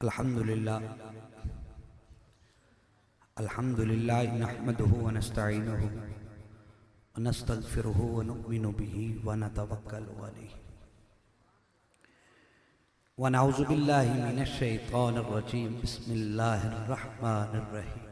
अल्हम्दुलिल्लाह नहमदुहु व नस्तईनुहु व नस्तगफिरुहु व नु'मिनु बिही व नतवक्कलु अलैहि व नऊज़ु बिल्लाहि मिनश शैतानिर रजीम। बिस्मिल्लाहिर रहमानिर रहीम।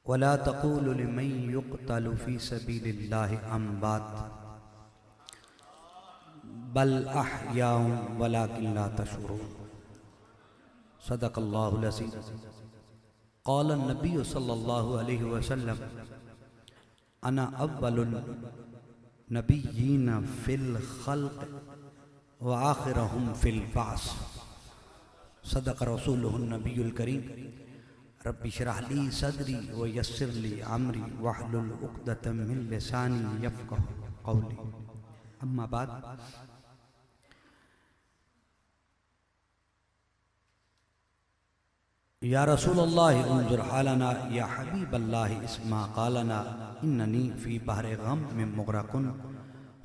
वला तक़ूलु लिमन युक़्तलु फ़ी सबीलिल्लाहि अम्वात बल अहयाउन वलाकिन ला तशऊरून। सदक़ल्लाहुल अज़ीज़। क़ाल नबी सल्लल्लाहु अलैहि वसल्लम अना अव्वलुन नबिय्यीन फ़िल ख़ल्क़ व आख़िरुहुम फ़िल बाअस। सदक़ रसूलुहुन नबियुल करीम। रब्बि इश्रह ली सदरी व यस्सिर ली अमरी वहलुल उक़दतम मिन लिसानी यफ़क़हू क़ौली। अम्मा बाद। या रसूलल्लाह उन्ज़ुर हालना या हबीबल्लाह इस्मा क़ालना इन्ननी फ़ी बहरि ग़म में मुग़रक़ुन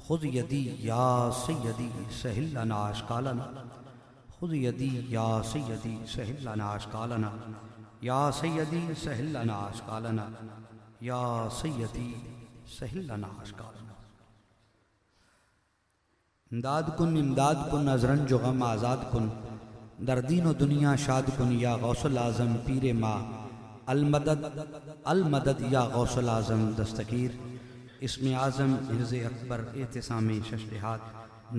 ख़ुज़ यदी या सय्यदी सहिल लना अश्क़ालना। ख़ुज़ यदी या सय्यदी सहिल लना अश्क़ालना। या सय्यदी सहिल लना अश्क़ालना। या सय्यदी सहिल लना अश्क़ालना। इमदाद कुन अज़रन जो गम आज़ाद कुन दर दीन व दुनिया शाद कुन या गौसल आज़म पीरे माँ अलमदद या गौसल आज़म दस्तगीर इसमें आज़म हिर्ज़ अकबर एहतिसामी शशरिहात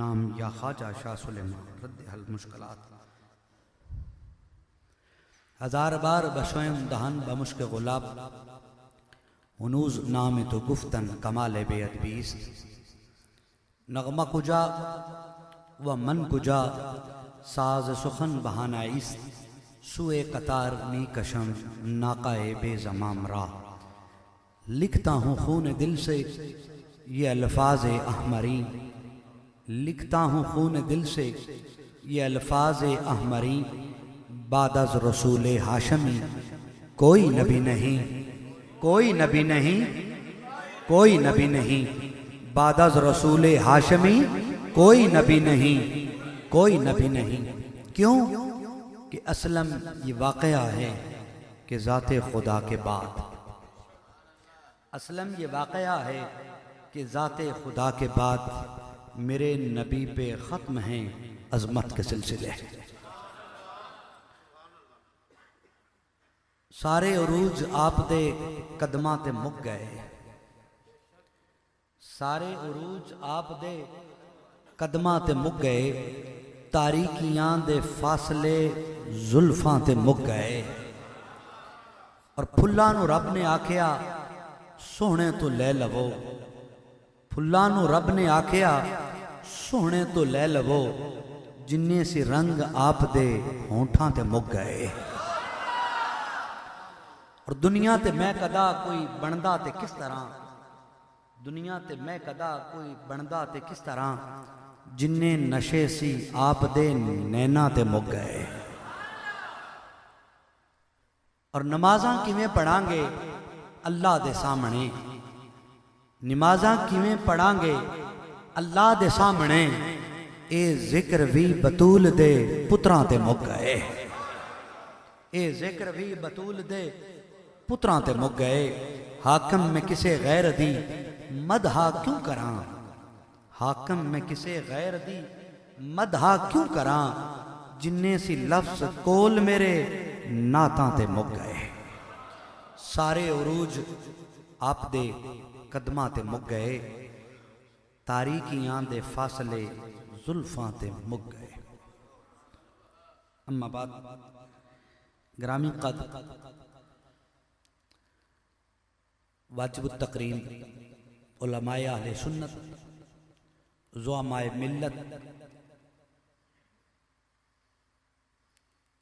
नाम या ख्वाजा शाह सुलेमान रद्द हल मुश्किलात। हजार बार बशोयम दहन बमुश्क गुलाब हुनूज नाम तो गुफ्तन कमाल बेअदबीस्त। नगमा कुजा व मन कुजा साज सुखन बहाना इस्त सुए कतार नी कशम नाकाए बेज़माम राह। लिखता हूँ खून दिल से ये अल्फाज अहमरी। लिखता हूँ खून दिल से ये अल्फाज अहमरी। बादज़ रसूल हाशमी कोई नबी नहीं, कोई नबी नहीं, कोई नबी नहीं। बादज़ रसूल हाशमी कोई नबी नहीं, कोई नबी नहीं। क्यों कि असलम ये वाक़या है कि ज़ाते खुदा के बाद। असलम ये वाक़या है कि ज़ाते खुदा के बाद मेरे नबी पे ख़त्म हैं अज़मत के सिलसिले। सारे उरूज आप दे कदमां ते मुक गए। सारे उरूज आप दे कदमां ते मुक गए। तारीकियां दे फासले जुल्फां ते मुक गए। और फुल्लां नू रब ने आख्या सोहणे तो लै लवो। फुल्लां नू रब ने आख्या सोहणे तो लै लवो जिन्ने सी रंग आप दे होंठां ते मुक गए। और दुनिया ते मैं कदा कोई बनदा ते किस तरह। दुनिया ते मैं कदा कोई बनदा ते किस तरह जिन्ने नशे सी आप दे नैना ते मुक गए। और नमाज़ां किवें पढ़ांगे अल्लाह दे सामने। नमाज़ां किवें पढ़ांगे अल्लाह दे सामने। ए जिक्र भी बतूल दे पुत्रां ते मुक गए। ए जिक्र भी बतूल दे पुत्रां ते मुक गए। हाकम में किसे गैर दी मदहा क्यों करां। हाकम में किसे गैर दी मदहा क्यों करां जिन्ने सी लफ्ज़ कोल मेरे नातां ते मुक गए। सारे उरूज आप दे कदमां ते मुक गए। तारीकियां दे फासले जुल्फां ते मुक गए। अम्मा बाद। ग्रामी कद वाजिबुत तकरीम उलमाए अहले सुन्नत ज़ुअमाए मिल्लत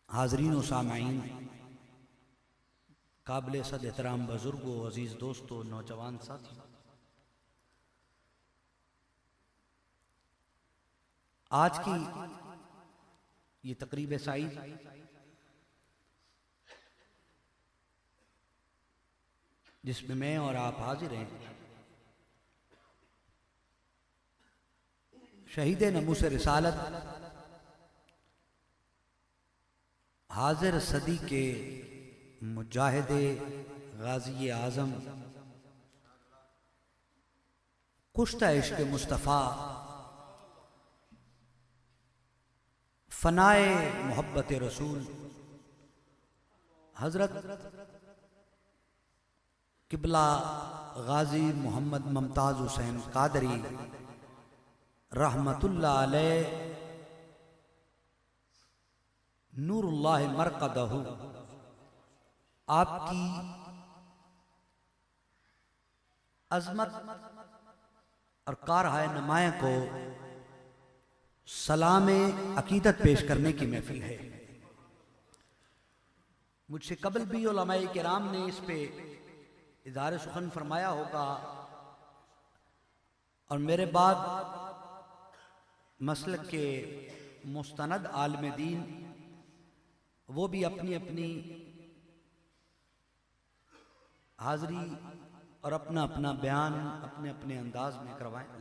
हाज़रीन व सामाईन काबिल सद एहतराम बुजुर्गों अजीज़ दोस्तों नौजवान साथियों। आज की ये तकरीब साईद जिसमें मैं और आप हाजिर हैं, शहीद नमूस रिसालत, हाजिर सदी के मुजाहिदे गाजी आजम, कुश्ता इश्क मुस्तफ़ा, फनाए मोहब्बत रसूल, हजरत किबला गाजी मोहम्मद मुमताज हुसैन कादरी रहमतुल्लाह अलैह नूरुल्लाह मरकदहू, आपकी अजमत और कारहाय नुमाया को सलाम अकीदत पेश करने की महफिल है। मुझसे कबल भी उलमाए किराम ने इस पे इज़हार सुखन फरमाया होगा, और मेरे बाद मसलक के मुस्तनद आलिम दीन वो भी अपनी अपनी हाज़री और अपना अपना बयान अपने अपने अंदाज में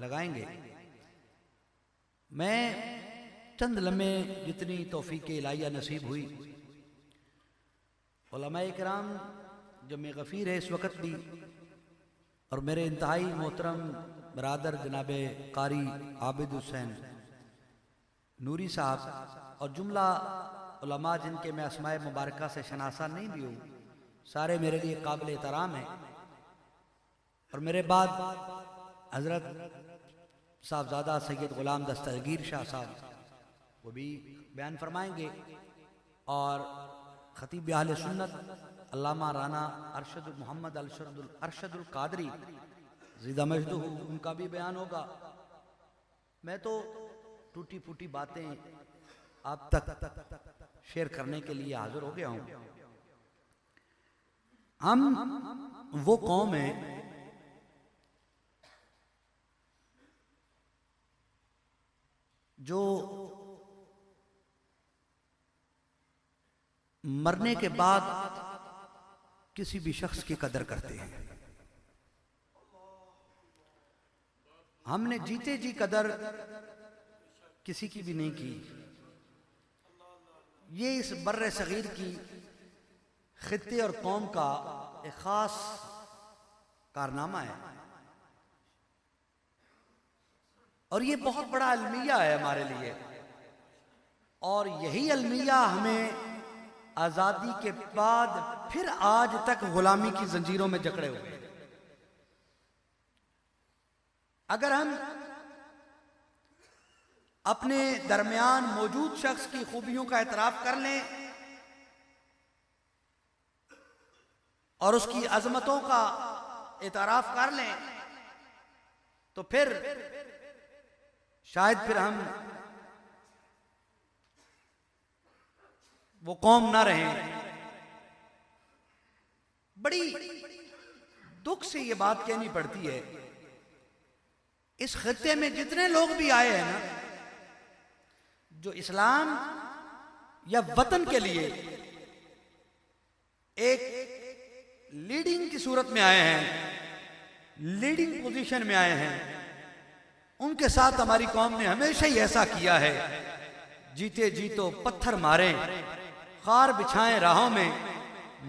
लगाएंगे। मैं चंद लम्हे जितनी तौफीक इलाहिया नसीब हुई, उलमाए किराम जो मैं गफ़ीर है इस वक़्त भी, और मेरे इंतहाई मोहतरम बरादर जनाब कारी आबिद हुसैन नूरी साहब और जुमला उलमा जिनके मैं अस्माए मुबारका से शनासा नहीं भी हूँ, सारे मेरे लिए काबिल एहतराम हैं। और मेरे बाद हज़रत साहबजादा सैयद ग़ुलाम दस्तगीर शाह साहब वो भी बयान फरमाएंगे, और खतीब अहले सुन्नत अल्लामा राना अरशद मोहम्मद अरशदुल कादरी ज़िदा मजदूह उनका भी बयान होगा। मैं तो टूटी फूटी बातें आप तक शेयर करने के लिए हाजिर हो गया हूँ। हम वो कौम है जो मरने के बाद किसी भी शख्स की कदर करते हैं। हमने जीते जी कदर किसी की भी नहीं की। ये इस बर्रे सगीर की खित्ते और कौम का एक खास कारनामा है, और ये बहुत बड़ा अलमिया है हमारे लिए। और यही अलमिया हमें आज़ादी के बाद फिर आज तक गुलामी की जंजीरों में जकड़े हुए। अगर हम अपने दरमियान मौजूद शख्स की खूबियों का एतराफ कर लें और उसकी अजमतों का एतराफ कर लें, तो फिर शायद फिर हम वो कौम ना रहें। बड़ी दुख से ये बात कहनी पड़ती है, इस खित्ते में जितने लोग भी आए हैं ना, जो इस्लाम या वतन के लिए एक लीडिंग की सूरत में आए हैं, लीडिंग पोजीशन में आए हैं, उनके साथ हमारी कौम ने हमेशा ही ऐसा किया है। जीते जी तो पत्थर मारे, खार बिछाएं राहों में,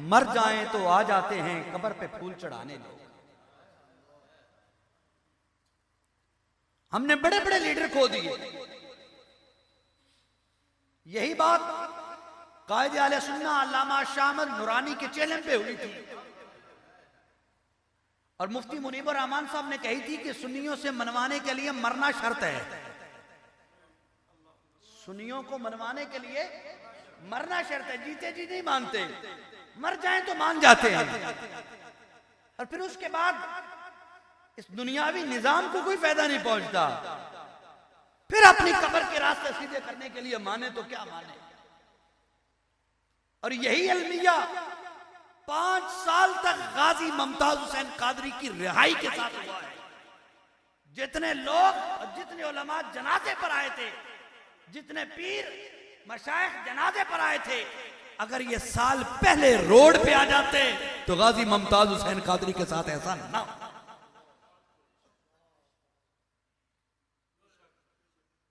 मर जाएं तो आ जाते हैं कब्र पे फूल चढ़ाने लोग। हमने बड़े बड़े लीडर खो दिए। यही बात कायद आले सुन्ना अल्लामा शामल नूरानी के चैलेंज पे हुई थी, और मुफ्ती मुनीबर रहमान साहब ने कही थी कि सुन्नियों से मनवाने के लिए मरना शर्त है। सुन्नियों को मनवाने के लिए मरना शर्त है, जीते जी नहीं मानते, मर जाएं तो मान जाते हैं। और फिर उसके बाद इस दुनियावी निजाम को कोई फायदा नहीं पहुंचता, फिर अपनी कब्र के रास्ते सीधे करने के लिए माने तो क्या माने। और यही अलमिया 5 साल तक गाजी मुमताज हुसैन कादरी की रिहाई के साथ हुआ है। जितने लोग और जितने उलमा जनाजे पर आए थे, जितने पीर मशाइख जनाजे पर आए थे, अगर ये साल पहले रोड पे आ जाते तो गाजी मुमताज हुसैन कादरी के साथ ऐसा ना।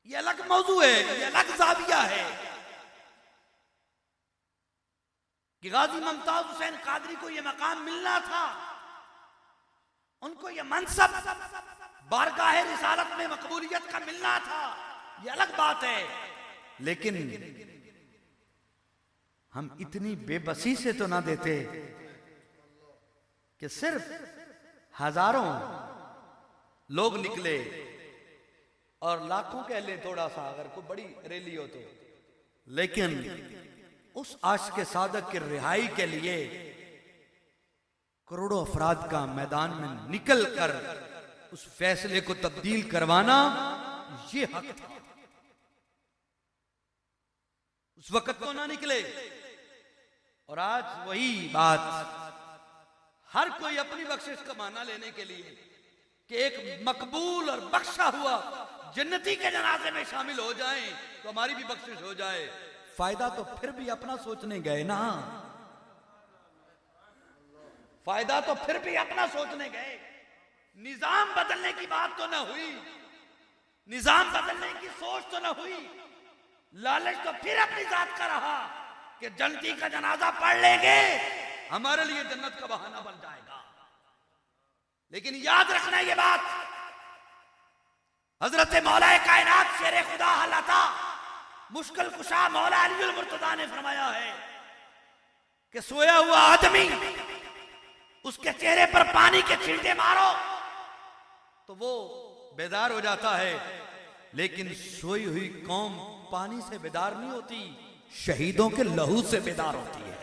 ये अलग मौजू है, ये अलग जाविया है कि गाजी मुमताज हुसैन कादरी को ये मकाम मिलना था, उनको ये मनसब बारगाह रिसालत में मकबूलियत का मिलना था, ये अलग बात है। लेकिन हम इतनी बेबसी से तो ना देते कि सिर्फ हजारों लोग निकले और लाखों कह लें थोड़ा सा, अगर कोई बड़ी रैली हो तो। लेकिन उस आशिक़ सादक की रिहाई के लिए करोड़ों अफराद का मैदान में निकल कर उस फैसले को तब्दील करवाना ये हक था। उस वक्त तो ना निकले। और आज वही बात, हर कोई अपनी बख्शिश का माना लेने के लिए कि एक मकबूल और बख्शा हुआ जन्नती के जनाजे में शामिल हो जाएं तो हमारी भी बख्शिश हो जाए। फायदा तो फिर भी अपना सोचने गए ना, फायदा तो फिर भी अपना सोचने गए। निजाम बदलने की बात तो ना हुई, निजाम बदलने की सोच तो ना हुई। लालच तो फिर अपनी जात का रहा कि जन्नती का जनाजा पढ़ लेंगे हमारे लिए जन्नत का बहाना बन जाएगा। लेकिन याद रखना ये बात, हजरत मौला कायनात शेर खुदा हलाता मुश्किल कुशा मौला अली मुर्तजा ने फरमाया है कि सोया हुआ आदमी उसके चेहरे पर पानी के छींटे मारो तो वो बेदार हो जाता है, लेकिन सोई हुई कौम पानी से बेदार नहीं होती, शहीदों के लहू से बेदार होती है।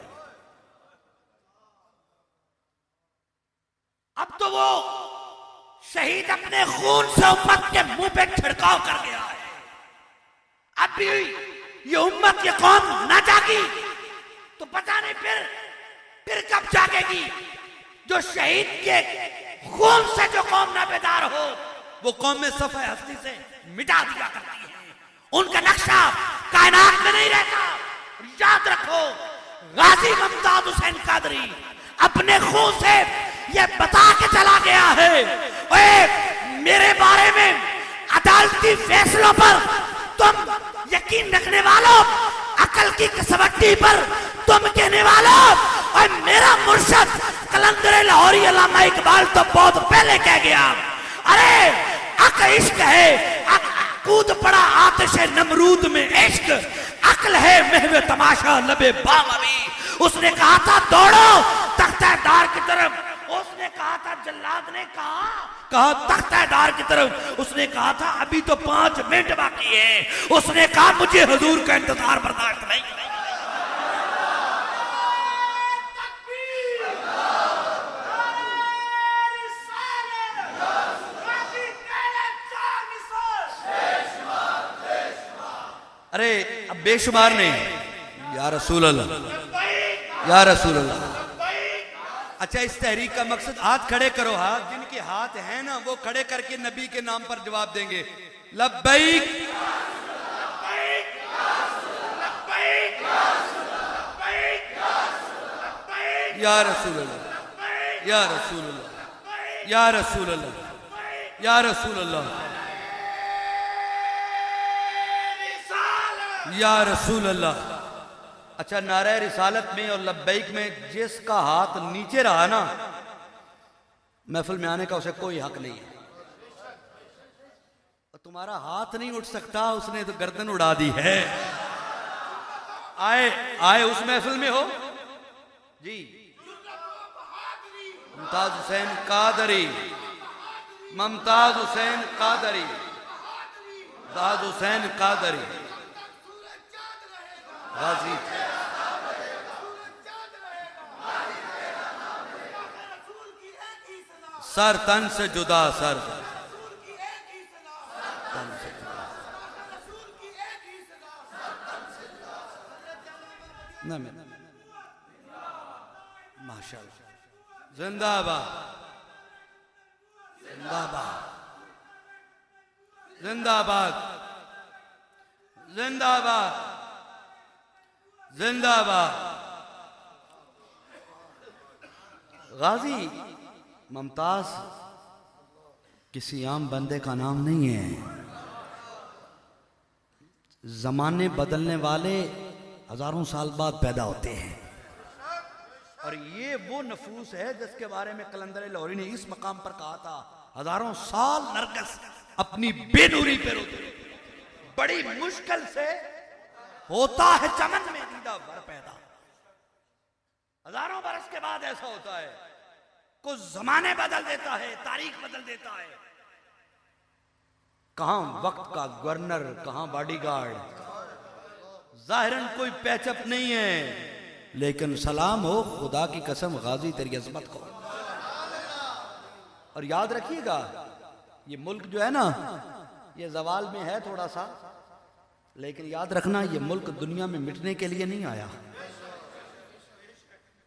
अब तो वो शहीद अपने खून से उम्मत के मुंह पे छिड़काव कर गया है। अब भी ये उम्मत, ये कौम ना जागी तो पता नहीं फिर कब जागेगी। जो शहीद के खून से जो कौम ना बेदार हो वो कौम में सफ़े हस्ती से मिटा दिया करती है, उनका नक्शा कायनात में नहीं रहता। याद रखो, गाजी मुमताज हुसैन कादरी अपने खून से ये बता के चला गया है, ओए मेरे बारे में अदालती फैसलों पर तुम यकीन रखने वालों, अकल की कसवट्टी पर तुम कहने वालों, और मेरा मुर्शद कलंदर लाहौरी अल्लामा इकबाल तो बहुत पहले कह गया, अरे अक इश्क है, कूद पड़ा आतिश नमरूद में इश्क, अक्ल है महवे तमाशा लबे बामवी। उसने कहा था दौड़ो तख्तेदार की तरफ, उसने कहा था जल्लाद ने कहा तख्तेदार की तरफ, उसने कहा था अभी तो 5 मिनट बाकी है, उसने कहा मुझे हुजूर का इंतजार बर्दाश्त नहीं। अरे अब बेशुमार नहीं, या रसूल अल्लाह, या रसूल अल्लाह। अच्छा, इस तहरीक का मकसद, हाथ खड़े करो, हाथ जिनके हाथ हैं ना वो खड़े करके नबी के नाम पर जवाब देंगे, लब्बैक या रसूल अल्लाह, या रसूल अल्लाह, या रसूल अल्लाह, या रसूल अल्लाह, या रसूल अल्लाह। अच्छा, नारे रिसालत में और लब्बैक में जिसका हाथ नीचे रहा ना, महफिल में आने का उसे कोई हक नहीं है। तुम्हारा हाथ नहीं उठ सकता, उसने तो गर्दन उड़ा दी है। आए उस महफिल में हो जी, मुमताज हुसैन कादरी, मुमताज हुसैन कादरी, मुमताज हुसैन कादरी गाजी। सर तन से जुदा, सर तन से जुदा, माशाअल्लाह, जिंदाबाद, जिंदाबाद, जिंदाबाद, जिंदाबाद, जिंदाबाद। गाजी मुमताज किसी आम बंदे का नाम नहीं है। जमाने बदलने वाले हजारों साल बाद पैदा होते हैं और ये वो नफूस है जिसके बारे में कलंदर लाहौरी ने इस मकाम पर कहा था, हजारों साल नरगिस अपनी बेनूरी पे रोते, बड़ी मुश्किल से होता है चमन में दीदा भर पैदा। हजारों बरस के बाद ऐसा होता है, कुछ जमाने बदल देता है, तारीख बदल देता है। कहां वक्त का गवर्नर, कहां बॉडीगार्ड, जाहिरन कोई पैचअप नहीं है, लेकिन सलाम हो खुदा की कसम गाजी तेरी अजमत को। और याद रखिएगा ये मुल्क जो है ना, ये जवाल में है थोड़ा सा, लेकिन याद रखना ये मुल्क दुनिया में मिटने के लिए नहीं आया,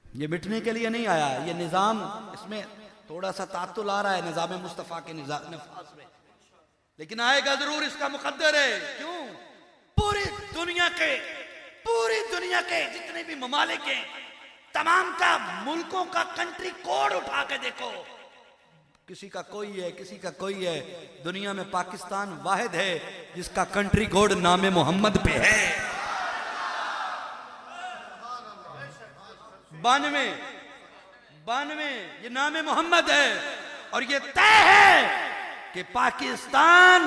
ये मिटने के लिए नहीं आया। ये निजाम, इसमें थोड़ा सा तातुल आ रहा है निजाम मुस्तफा के नफाज में, लेकिन आएगा जरूर, इसका मुकद्दर है। क्यों? पूरी दुनिया के जितने भी ममालिक हैं, तमाम का मुल्कों का कंट्री कोड उठा के देखो, किसी का कोई है, किसी का कोई है। दुनिया में पाकिस्तान वाहिद है जिसका कंट्री कोड नामे मोहम्मद पे है। 92 ये नामे मोहम्मद है और ये तय है कि पाकिस्तान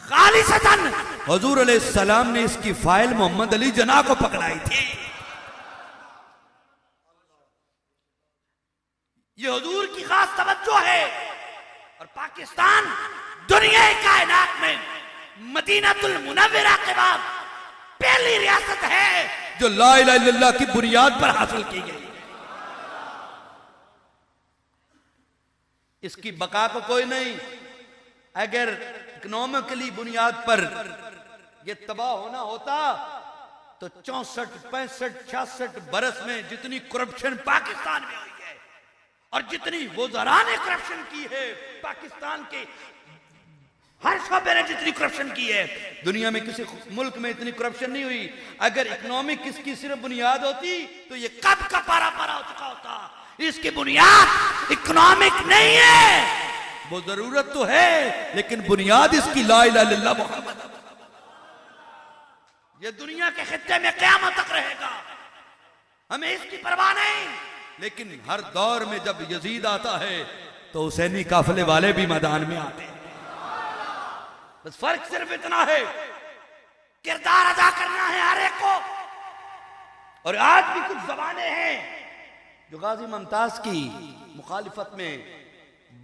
खालिसतन हुजूर अलैहिस्सलाम ने इसकी फाइल मोहम्मद अली जना को पकड़ाई थी। ये हुजूर की खास तवज्जो है और पाकिस्तान दुनिया कायनात में मदीनातुल मुनव्वरा के बाद पहली रियासत है जो ला इलाहा इल्लल्लाह की बुनियाद पर हासिल की गई। इसकी बका को कोई नहीं। अगर इकोनॉमिकली बुनियाद पर यह तबाह होना होता तो 64, 65, 66 बरस में जितनी करप्शन पाकिस्तान में हुई है और जितनी वज़रा ने करप्शन की है, पाकिस्तान के हर शोबे ने जितनी करप्शन की है, दुनिया में किसी मुल्क में इतनी करप्शन नहीं हुई। अगर इकोनॉमिक इसकी सिर्फ बुनियाद होती तो ये कब का पारा पारा हो चुका होता। इसकी बुनियाद इकोनॉमिक नहीं है, वो जरूरत तो है लेकिन बुनियाद इसकी ला इलाहा इल्लल्लाह मोहम्मद। ये दुनिया के खित्ते में क़यामत तक रहेगा, हमें इसकी परवाह नहीं। लेकिन हर दौर में जब यजीद आता है तो हुसैनी काफिले वाले भी मैदान में आते हैं। बस फर्क सिर्फ इतना है, किरदार अदा करना है हर एक को। और आज भी कुछ जमाने हैं जो गाजी मुमताज की मुखालिफत में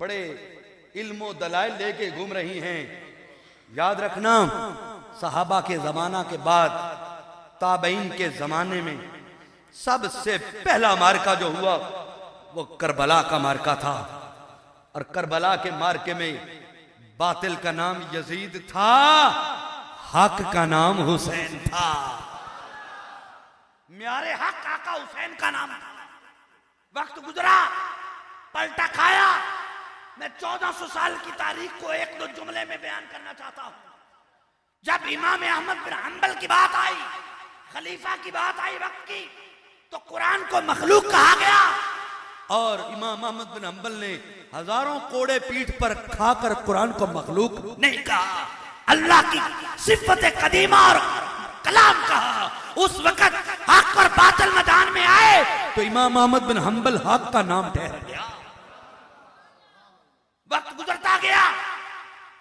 बड़े इल्मो दलाइल लेके घूम रही हैं। याद रखना, सहाबा के जमाना के बाद ताबईन के जमाने में सबसे पहला मार्का जो हुआ वो करबला का मार्का था। और करबला के मार्के में बातिल का नाम यजीद था, हक का नाम हुसैन था। म्यारे हक आका हुसैन का नाम था। वक्त गुजरा, पलटा खाया। मैं 1400 साल की तारीख को एक दो जुमले में बयान करना चाहता हूं। जब इमाम अहमद बिन हंबल की बात आई, खलीफा की बात आई वक्त की, तो कुरान को मखलूक कहा गया। और इमाम अहमद बिन हंबल ने हजारों कोड़े पीठ पर खाकर कुरान को मखलूक नहीं कहा, अल्लाह की सिफत कदीमा और कलाम कहा। उस वक्त हक और बातिल मैदान में आए तो इमाम अहमद बिन हंबल हक का नाम ठहर गया। वक्त गुजरता गया,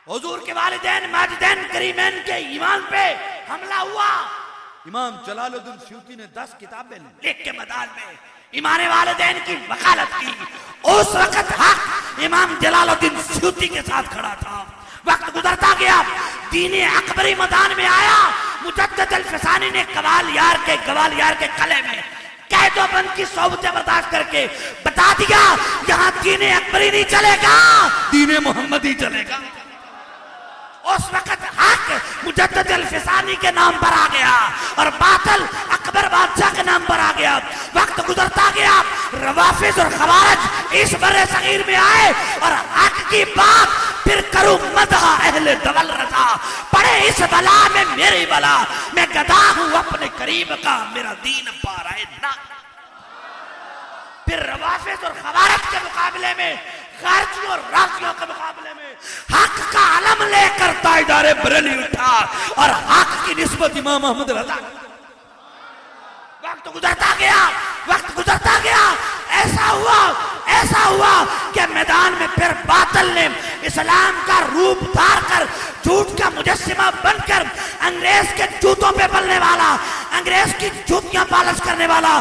हुजूर के वालिदैन माजिदैन करीमैन के ईमान पे हमला हुआ। इमाम जलालुद्दीन सयूती ने 10 किताबें लिख के मैदान में इमाम वालिदैन की वकालत की। उस वक्त हक इमाम जलालुद्दीन सयूती के साथ खड़ा था। वक्त गुजरता गया, दीन अकबरी मैदान में आया। मुजद्दिद अल-फिसानी ने ग्वालियर के कले में कैदोबंद की सोबतें बर्दाश्त करके बता दिया, यहां दीन अकबरी नहीं चलेगा, दीन मोहम्मदी चलेगा। उस वक्त हक मुजद्दिद अल-फिसानी के नाम पर आ गया और बातिल अकबर बादशाह के नाम पर आ गया। वक्त गुजरता गया, रवाफिज और खवारिज इस बड़े सगीर में आए और हक की बात फिर करूं मदह अहले दवल रजा। पड़े इस बला में मेरी बला, मैं गदा हूं अपने करीब का, मेरा दीन पाराए ना। फिर रवाफिज और खवारिज के मुकाबले में, खारजियों और राफियों के मुकाबले में हक का अलम लेकर ताइदारे बरेली उठा और हक की निस्बत इमाम अहमद रजा। वक्त गुजरता गया, वक्त गुजरता गया, ऐसा हुआ कि मैदान में फिर बातिल ने इस्लाम का रूप धार कर झूठ का मुजस्सिमा बनकर अंग्रेज के जूतों पे पलने वाला, अंग्रेज की जूतियां पालिश करने वाला,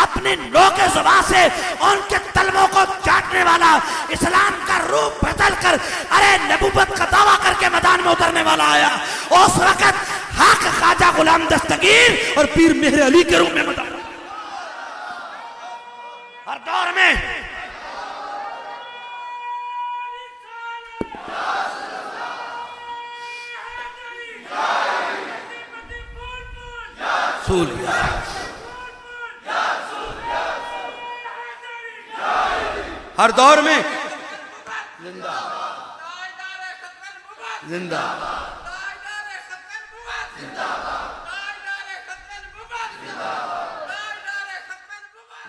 अपने नोके जुबान से उनके तलवों को चाटने वाला, इस्लाम का रूप बदल कर अरे नबूवत का दावा करके मैदान में उतरने वाला आया। उस वक्त हक ख्वाजा गुलाम दस्तगीर और पीर मेहर अली के रूप में मैदान। हर दौर में हर दौर में जिंदा जिंदा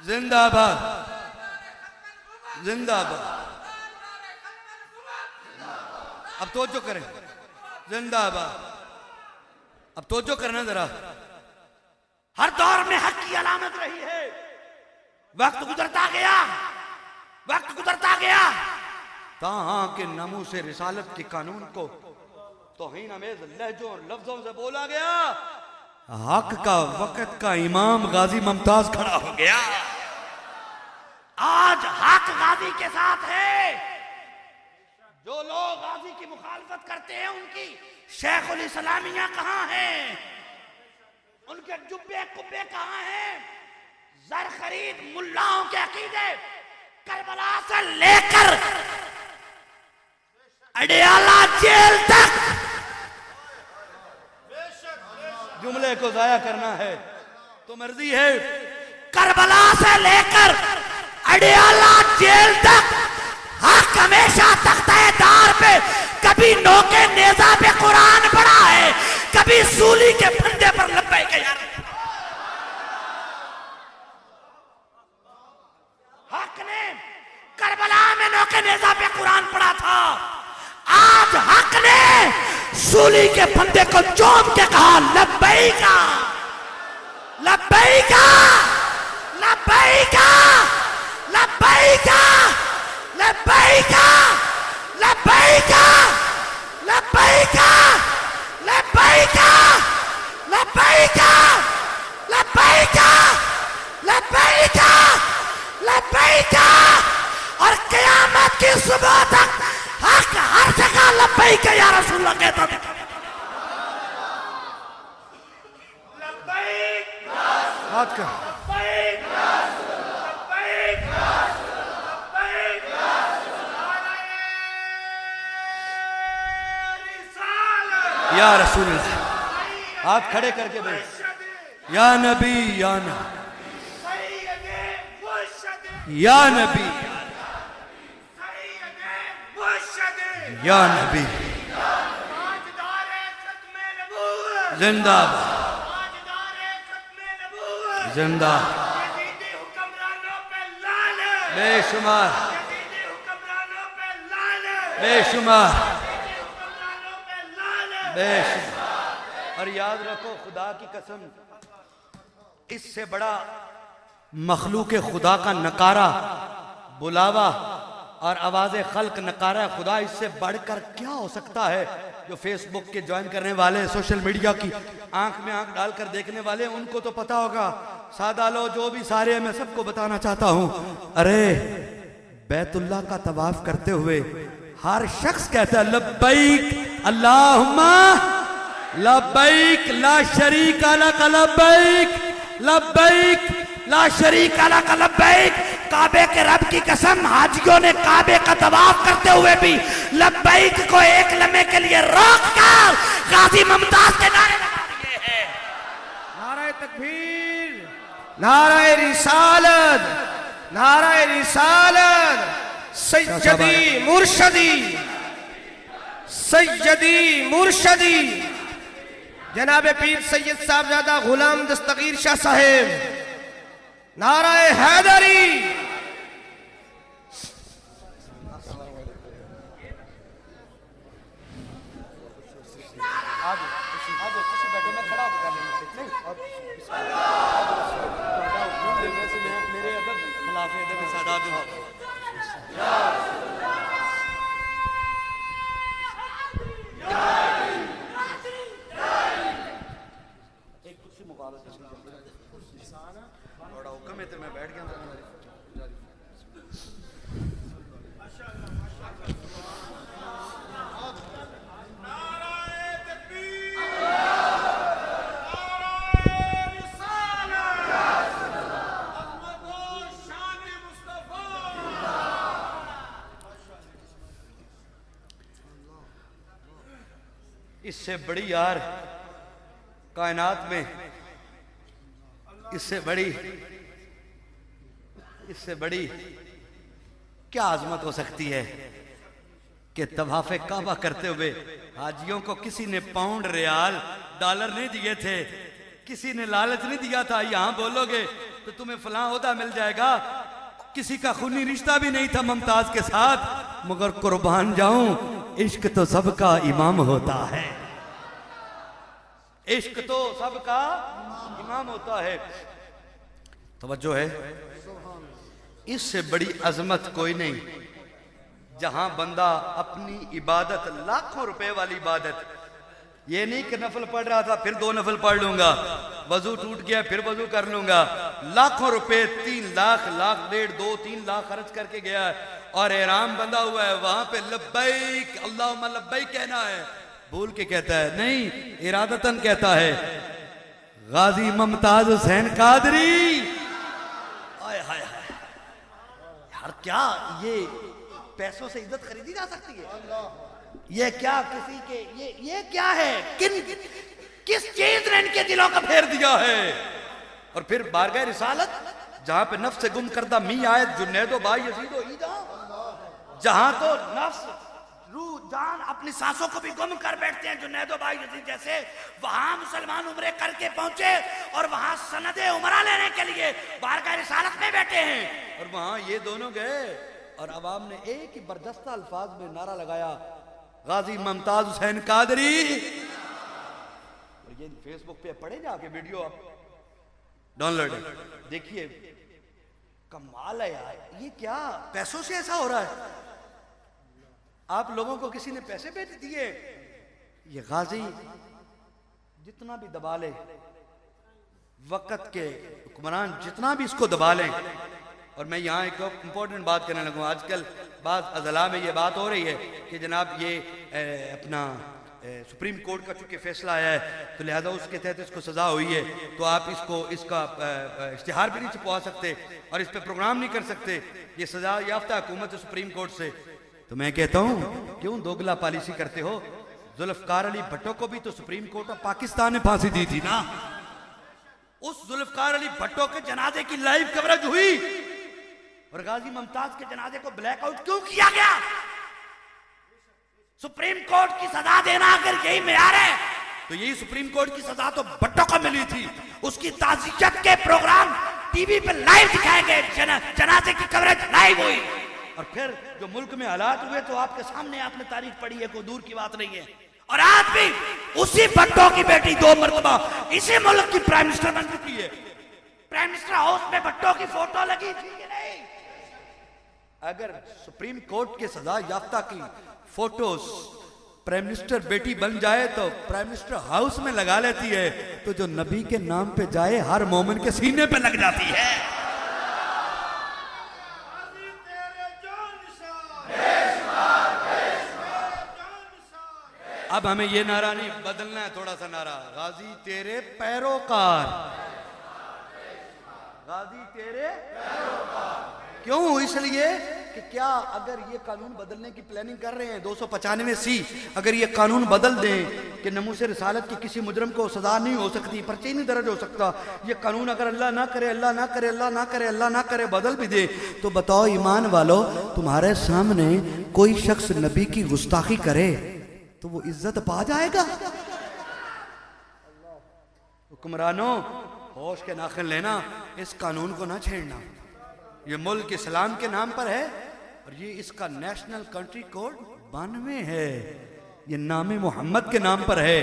जिंदाबाद जिंदाबाद। अब तवज्जो करें, जिंदाबाद। अब तवज्जो करना जरा। हर दौर में हक की अलामत रही है। वक्त गुजरता गया, वक्त गुजरता गया, ताहां के नमू से रिसालत के कानून को तौहीन अमेज़ लहजों और लफ्जों से बोला गया। हक का वक्त का इमाम गाजी मुमताज खड़ा हो गया। आज हक गाजी के साथ है। जो लोग गाजी की मुखालफत करते हैं उनकी शेखुल इस्लामिया कहां है, उनके जुब्बे कुब्बे कहां हैं? जर खरीद मुल्लाओं के अकीदे करबला से लेकर अडियाला जेल तक जुमले को जाया करना है तो मर्जी है। करबला से लेकर अडियाला जेल तक हक हमेशा तख्ते-ए-दार पे कभी नोके नेजा पे कुरान पढ़ा है, कभी सूली के फंदे पर लब्बैक या हक ने करबला में नोके नेजा पे कुरान पढ़ा था। आज हक ने सूली के फंदे को चूम के कहा लब्बैका लब्बैका लब्बैका लब्बैका लब्बैका लब्बैका लब्बैका लब्बैका लब्बैका लब्बैका लब्बैका लब्बैका। और क़यामत की सुबह तक हक हर जगह लब्बैक या रसूलल्लाह कहता था। लब्बैक हाथ का लब्बैक लब्बैक लब्बैक या रसूलल्लाह। हाथ खड़े करके बैठ। या नबी या नबी या नबी या नबी जिंदाबाद जिंदाबाद। बेशुमार बेशुमार बेशुमार। और याद रखो खुदा की कसम, इससे बड़ा मखलूक खुदा का नकारा बुलावा और आवाज़ खल्क नकारा खुदा, इससे बढ़कर क्या हो सकता है? जो फेसबुक के ज्वाइन करने वाले, सोशल मीडिया की आंख में आंख डालकर देखने वाले, उनको तो पता होगा। सादा लो जो भी सारे, मैं सबको बताना चाहता हूं, अरे बैतुल्लाह का तवाफ करते हुए हर शख्स कहता है लब्बैक अल्लाहुम्मा लब्बैक ला शरीक लक लब्बैक लब्बैक ला शरीक लक लब्बैक। काबे के रब की कसम, हाजियों ने काबे का तवाफ करते हुए भी लब्बैक को एक लम्हे के लिए रोक कर गाजी मुमताज के नारे लगा दिए हैं। नारे तकबीर, नारे रिसालत, नारे रिसालत। सैयदी मुर्शदी, सैयदी मुर्शदी जनाब पीर सैयद साहबजादा गुलाम दस्तगीर शाह साहेब। नाराए हैदरी, इससे बड़ी यार कायनात में, इससे बड़ी क्या आजमत हो सकती है कि तवाफ़े काबा करते हुए हाजियों को किसी ने पाउंड, रियाल, डॉलर नहीं दिए थे, किसी ने लालच नहीं दिया था यहां बोलोगे तो तुम्हें फलां ओहदा मिल जाएगा, किसी का खूनी रिश्ता भी नहीं था मुमताज के साथ, मगर कुर्बान जाऊं इश्क तो सबका इमाम होता है, इश्क तो सबका इमाम होता है। तवज्जो है, इससे बड़ी अजमत कोई नहीं जहां बंदा अपनी इबादत, लाखों रुपए वाली इबादत, ये नहीं कि नफल पढ़ रहा था फिर 2 नफल पढ़ लूंगा, वजू टूट गया फिर वजू कर लूंगा, लाखों रुपए 3 लाख, लाख डेढ़, 2-3 लाख खर्च करके गया है और एहराम बंधा हुआ है, वहां पे लब्बैक अल्लाहुम्मा लब्बैक कहना है, भूल के कहता है नहीं, इरादतन कहता है। गाजी मुमताज हुसैन कादरी, आय हाय हाय यार, क्या ये पैसों से इज्जत खरीदी जा सकती है? ये क्या किसी के, ये क्या है, किस चीज ने इनके दिलों का फेर दिया है? और फिर बारगाह रिसालत जहां पे नफ्स से गुम करदा मी आयत जुनैदो भाई यजीदो ईदा, जहां तो नफ्स, रूह, जान अपनी सांसों को भी गुम कर बैठते हैं जुनैदो भाई यजीद जैसे, वहां मुसलमान उम्रे करके पहुंचे और वहां सनदे उमरा लेने के लिए बारगाह रिसालत में बैठे हैं, और वहां ये दोनों गए और अवाम ने एक ही बर्दस्ता अल्फाज में नारा लगाया, गाजी मुमताज हुसैन कादरी। और ये फेसबुक पे पढ़े जाके वीडियो, आप डाउनलोड देखिए, कमाल है यार, ये क्या पैसों से ऐसा हो रहा है? आप लोगों को किसी ने पैसे भेज दिए, ये गाजी जितना भी दबा ले, वक्त के हुक्मरान जितना भी इसको दबा लें, और मैं यहाँ एक इंपॉर्टेंट बात करने लगूँ, आजकल बाज़ अज़ला में ये बात हो रही है कि जनाब ये अपना सुप्रीम कोर्ट का चूंकि फैसला आया है तो लिहाजा उसके तहत इसको सज़ा हुई है, तो आप इसका इश्तिहार भी नहीं छपवा सकते और इस पर प्रोग्राम नहीं कर सकते, ये सज़ा याफ्ता हुकूमत है सुप्रीम कोर्ट से। तो मैं कहता हूँ क्यों दोगला पॉलिसी करते हो? जुल्फकार अली भट्टो को भी तो सुप्रीम कोर्ट ऑफ पाकिस्तान ने फांसी दी थी ना, उस जुल्फकार अली भट्टो के जनाजे की लाइव कवरेज हुई, और गाजी मुमताज के जनाजे को ब्लैकआउट क्यों किया गया? सुप्रीम कोर्ट की सजा देना अगर यही मेयार है तो यही सुप्रीम कोर्ट की सजा तो भट्टो को मिली थी, उसकी ताज़ियत के प्रोग्राम टीवी पे लाइव दिखाए गए, जनाजे की कवरेज लाइव हुई, और फिर जो मुल्क में हालात हुए तो आपके सामने आपने तारीख पढ़ी है, कोई दूर की बात नहीं है। और आज भी उसी भट्टो की बेटी 2 मरतबा इसी मुल्क की प्राइम मिनिस्टर बन चुकी है, प्राइम मिनिस्टर हाउस में भट्टो की फोटो लगी थी कि नहीं? अगर सुप्रीम कोर्ट के सजा याफ्ता की फोटोज प्राइम मिनिस्टर बेटी बन जाए तो प्राइम मिनिस्टर हाउस में लगा लेती है, तो जो नबी के नाम पे जाए हर मोमिन के सीने पे लग जाती है। अब हमें ये नारा नहीं बदलना है, थोड़ा सा नारा, गाजी तेरे पैरोकार, गाजी तेरे पैरोकार। क्यों? इसलिए कि क्या अगर ये कानून बदलने की प्लानिंग कर रहे हैं 295C, अगर ये कानून बदल दें कि नमूसे रिसालत की किसी मुजरम को सजा नहीं हो सकती, पर्चे ही नहीं दर्ज हो सकता, ये कानून अगर अल्लाह ना करे, अल्लाह ना करे, अल्लाह ना करे, अल्लाह ना करे बदल भी दे, तो बताओ ईमान वालों, तुम्हारे सामने कोई शख्स नबी की गुस्ताखी करे तो वो इज्जत पा जाएगा? हुक्मरानों होश के नाखिन लेना, इस कानून को ना छेड़ना, ये मुल्क इस्लाम के नाम पर है, और ये इसका नेशनल कंट्री कोड 92 है। ये नाम मोहम्मद के नाम पर है।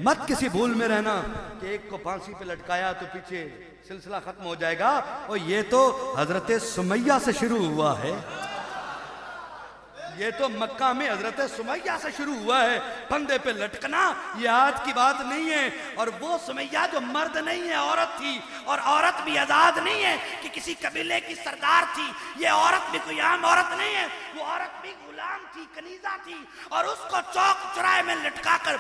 मत किसी भूल में रहना कि एक को फांसी पे लटकाया तो पीछे सिलसिला खत्म हो जाएगा। और ये तो हजरत सुमैया से शुरू हुआ है। ये तो मक्का में हजरत सुमैया से शुरू हुआ है। फंदे पे लटकना ये आज की बात नहीं है। और वो सुमैया जो मर्द नहीं है, औरत थी। और औरत भी आजाद नहीं है कि किसी कबीले की सरदार थी। ये औरत भी कोई आम औरत नहीं है। वो औरत भी गुलाम थी, कनीजा थी। और उसको चौक चौराहे में लटका कर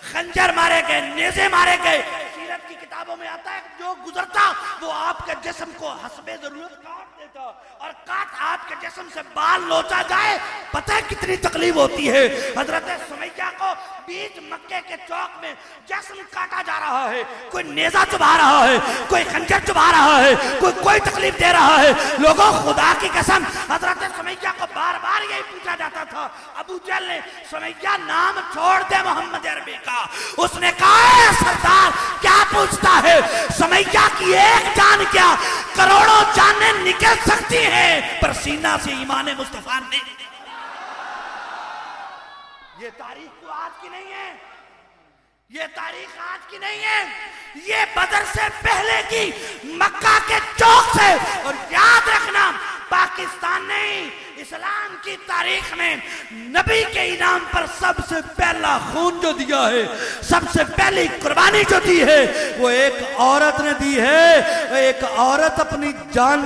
खंजर मारे गए, नेज़े मारे गए। सीरत की किताबों में आता है जो गुजरता वो आपके जिस्म को हस्बे जरूरत काट देता। और काट आपके जिस्म से बाल लोचा जाए, पता है कितनी तकलीफ होती है। हजरत सुमैया को बीच मक्के के चौक में जिस्म काटा जा रहा है। कोई नेजा चुभा रहा है, कोई खंजर चुभा रहा है, कोई तकलीफ दे रहा है। लोगों, खुदा की कसम, हजरत सुमैया को बार बार यही पूछा जाता था। अबू जहल ने सुमैया नाम छोड़ दे मोहम्मद अरबी का। उसने कहा सरदार क्या पूछता है, सुमैया की एक जान क्या करोड़ों जानें निकल सकती हैं, पर सीना से ईमान मुस्तफा ने। ये तारीख तो आज की नहीं है। ये तारीख आज की नहीं है। ये बदर से पहले की, मक्का के चौक से। और याद रखना, पाकिस्तान नहीं, इस्लाम की तारीख में नबी के इनाम पर सबसे पहला खून जो दिया है, सबसे पहली कुर्बानी जो दी है, वो एक औरत ने दी है। एक औरत अपनी जान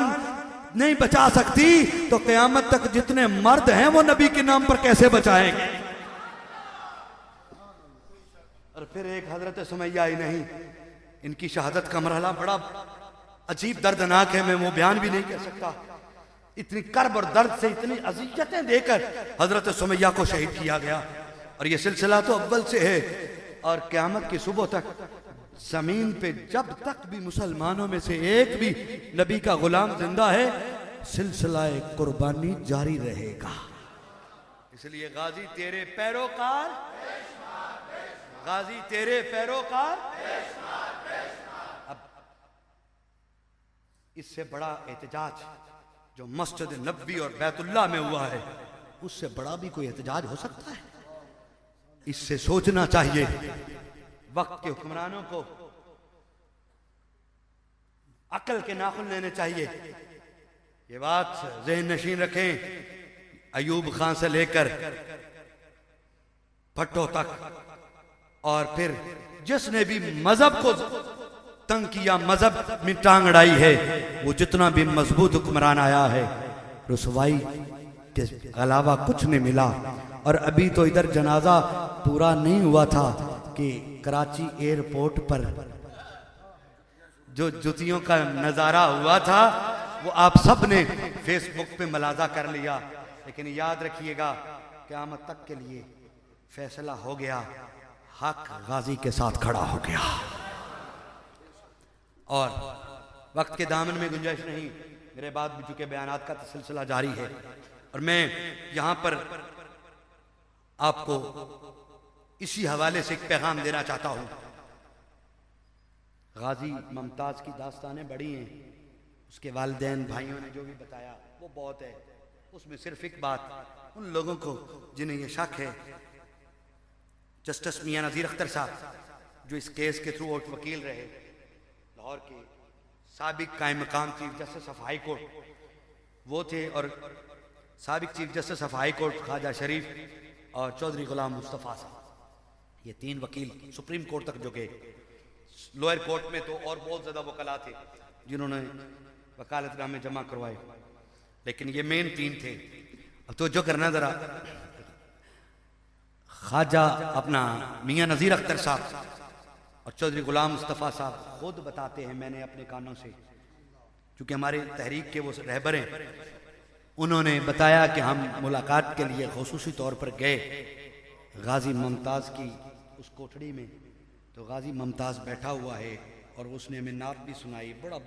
नहीं बचा सकती तो क़यामत तक जितने मर्द हैं वो नबी के नाम पर कैसे बचाएंगे। और फिर एक हजरत सुमैया ही नहीं, इनकी शहादत का मरहला बड़ा अजीब दर्दनाक है। मैं वो बयान भी नहीं कर सकता। इतनी कर्ब और दर्द से इतनी अजियतें देकर हजरत सुमैया को शहीद किया गया। और ये सिलसिला तो अव्वल से है। और क़यामत की सुबह तक जमीन पे जब तक भी मुसलमानों में से एक भी नबी का गुलाम जिंदा है, सिलसिला कुर्बानी जारी रहेगा। इसलिए गाजी तेरे पैरोकार, गाजी तेरे पैरोकार। अब इससे बड़ा एहतजाज जो मस्जिद नबवी और बैतुल्लाह में हुआ है, उससे बड़ा भी कोई एहतजाज हो सकता है? इससे सोचना चाहिए। वक्त के हुक्मरानों को अकल के नाखुन लेने चाहिए। ये बात ज़हन नशीन रखें। अयूब खान से लेकर भट्टो तक, और फिर जिसने भी मजहब को तंग किया, मजहब में टांग अड़ाई है, वो जितना भी मजबूत हुक्मरान आया है, रुसवाई के अलावा कुछ नहीं मिला। और अभी तो इधर जनाजा पूरा नहीं हुआ था कि कराची एयरपोर्ट पर जो जुतियों का नजारा हुआ था वो आप सब ने फेसबुक पे मलाजा कर लिया। लेकिन याद रखिएगा, क़यामत तक के लिए फैसला हो गया, हक गाजी के साथ खड़ा हो गया। और वक्त के दामन में गुंजाइश नहीं, मेरे बाद भी चूंकि बयानात का सिलसिला जारी है। और मैं यहां पर आपको इसी हवाले से एक पैगाम देना चाहता हूं। गाजी मुमताज की दास्तानें बड़ी हैं, उसके वालिदैन भाइयों ने जो भी बताया वो बहुत है। उसमें सिर्फ एक बात उन लोगों को जिन्हें ये शक है, जस्टिस मियां नज़ीर अख्तर साहब जो इस केस के थ्रू आउट वकील रहे, लाहौर के साबिक कायम मकाम chief justice of high court वो थे, और साबिक chief justice of high court Khawaja Sharif और चौधरी गुलाम मुस्तफ़ा साहब, ये तीन वकील सुप्रीम कोर्ट तक जो गए। लोअर कोर्ट में तो और बहुत ज्यादा वकला थे जिन्होंने वकालतनामे जमा करवाए, लेकिन ये मेन तीन थे। अब तो जो करना जरा, ख्वाजा अपना मियां नज़ीर अख्तर साहब और चौधरी गुलाम मुस्तफ़ा साहब खुद बताते हैं, मैंने अपने कानों से, क्योंकि हमारे तहरीक के वो रहबर हैं, उन्होंने बताया कि हम मुलाकात के लिए खुसूसी तौर पर गए गाजी मुमताज़ की उस कोठड़ी में। तो गाजी मुमताज़ बैठा हुआ है और उसने हमें नात भी सुनाई, बड़ा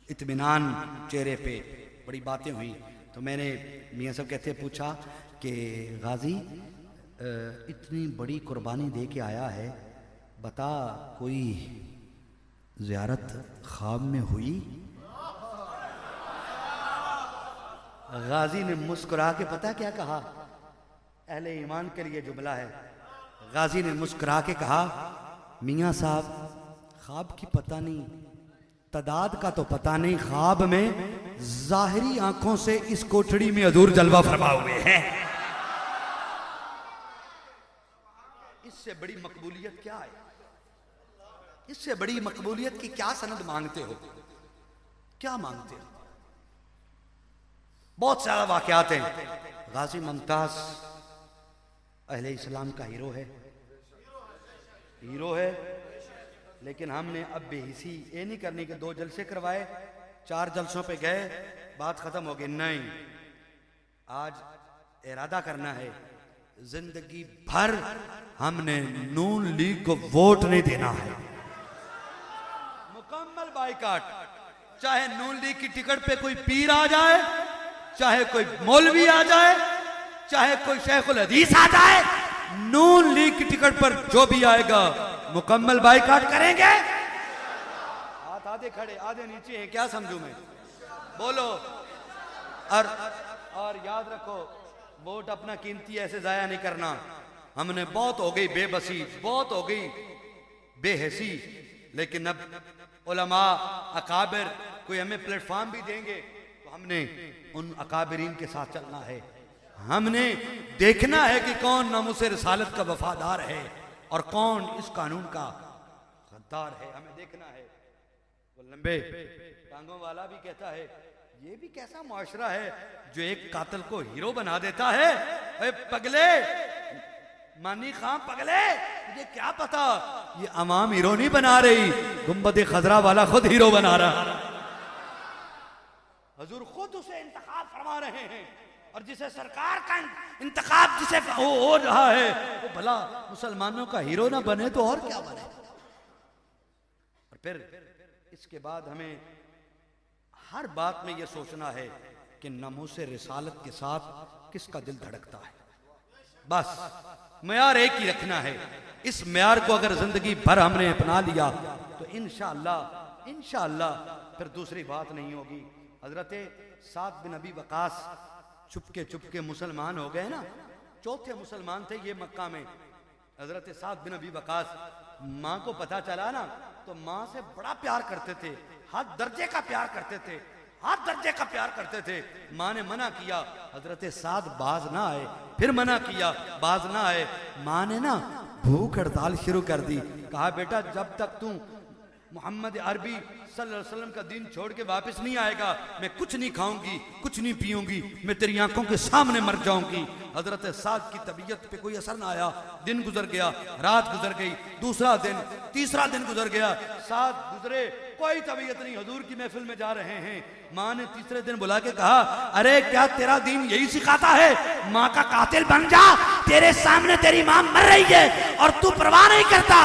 इत्मीनान चेहरे पे, बड़ी बातें हुई। तो मैंने मियाँ साहब कहते पूछा कि गाजी इतनी बड़ी कुर्बानी दे के आया है, बता कोई ज़ियारत ख्वाब में हुई? गाजी ने मुस्कुरा के पता क्या कहा? अहले ईमान के लिए जुमला है। गाजी ने मुस्कुरा के कहा, मियाँ साहब ख्वाब की पता नहीं, तादाद का तो पता नहीं, ख्वाब में जाहिरी आंखों से इस कोठड़ी में हजूर जलवा फरमा हुए हैं। इससे बड़ी मकबूलियत क्या है? इससे बड़ी मकबूलियत की क्या सनद मांगते हो? क्या मांगते हो? बहुत सारा वाकयात हैं। गाजी मुमताज अहले इस्लाम का हीरो है, हीरो है, लेकिन हमने अब बेहिसी ये नहीं करनी कि 2 जलसे करवाए, 4 जलसों पे गए, बात खत्म हो गई। नहीं, आज इरादा करना है जिंदगी भर हमने नून लीग को वोट नहीं देना है। मुकम्मल बाइकाट। चाहे नून लीग की टिकट पे कोई पीर आ जाए, चाहे कोई मौलवी आ जाए, चाहे कोई शेखुल हदीस आ जाए, नून लीग की टिकट पर जो भी आएगा मुकम्मल बाइकाट करेंगे। हाथ आधे खड़े आधे नीचे हैं, क्या समझू मैं? बोलो। और याद रखो, वोट अपना कीमती ऐसे जाया नहीं करना। हमने बहुत हो गई बेबसी, बहुत हो गई बेहसी, लेकिन अब उलमा अकाबिर कोई हमें प्लेटफॉर्म भी देंगे तो हमने उन अकाबिरीन के साथ चलना है। हमने देखना है कि कौन नामुसे रिसालत का वफादार है और कौन इस कानून का गद्दार है, हमें देखना है। वो लंबे टांगों वाला भी कहता है, ये भी कैसा मुआशरा है जो एक कातिल को हीरो बना देता है। अरे पगले, मानी खां पगले, तुझे क्या पता ये अवाम हीरो नहीं बना रही, गुंबद खजरा वाला खुद हीरो बना रहा। हुजूर खुद उसे इंतखाब फरमा रहे हैं, और जिसे सरकार का इंतखाब जिसे हो रहा है वो भला मुसलमानों का हीरो ना बने तो और क्या बने। और फिर इसके बाद हमें हर बात में यह सोचना है कि नामूसे रिसालत के साथ किसका दिल धड़कता है। बस म्यार एक ही रखना है। इस म्यार को अगर जिंदगी भर हमने अपना लिया तो इंशाअल्लाह फिर दूसरी बात नहीं होगी। हजरत साद बिन अबी वकास चुपके मुसलमान हो गए ना, चौथे मुसलमान थे ये मक्का में। हजरत साद बिन अबी वकास, माँ को पता चला ना तो माँ से बड़ा प्यार करते थे, हद दर्जे का प्यार करते थे, हद दर्जे का प्यार करते थे। माँ ने मना किया, हजरत साद बाज ना आए, फिर मना किया, बाज ना आए। माँ ने ना भूख हड़ताल शुरू कर दी। कहा बेटा जब तक तू मोहम्मद अरबी सल्लल्लाहु अलैहि वसल्लम का दिन छोड़ के वापस नहीं आएगा, मैं कुछ नहीं खाऊंगी, कुछ नहीं पीऊंगी, मैं तेरी आंखों के सामने मर जाऊंगी। हजरत साद की तबीयत पे कोई असर ना आया। दिन गुजर गया, रात गुजर गई, दूसरा दिन, तीसरा दिन गुजर गया, साद गुजरे, कोई तबीयत नहीं। हुजूर की महफिल में जा रहे हैं। माँ ने तीसरे दिन बुला के कहा, अरे क्या तेरा दीन यही सिखाता है माँ का कातिल बन जा? तेरे सामने तेरी माँ मर रही है और तू परवाह नहीं करता।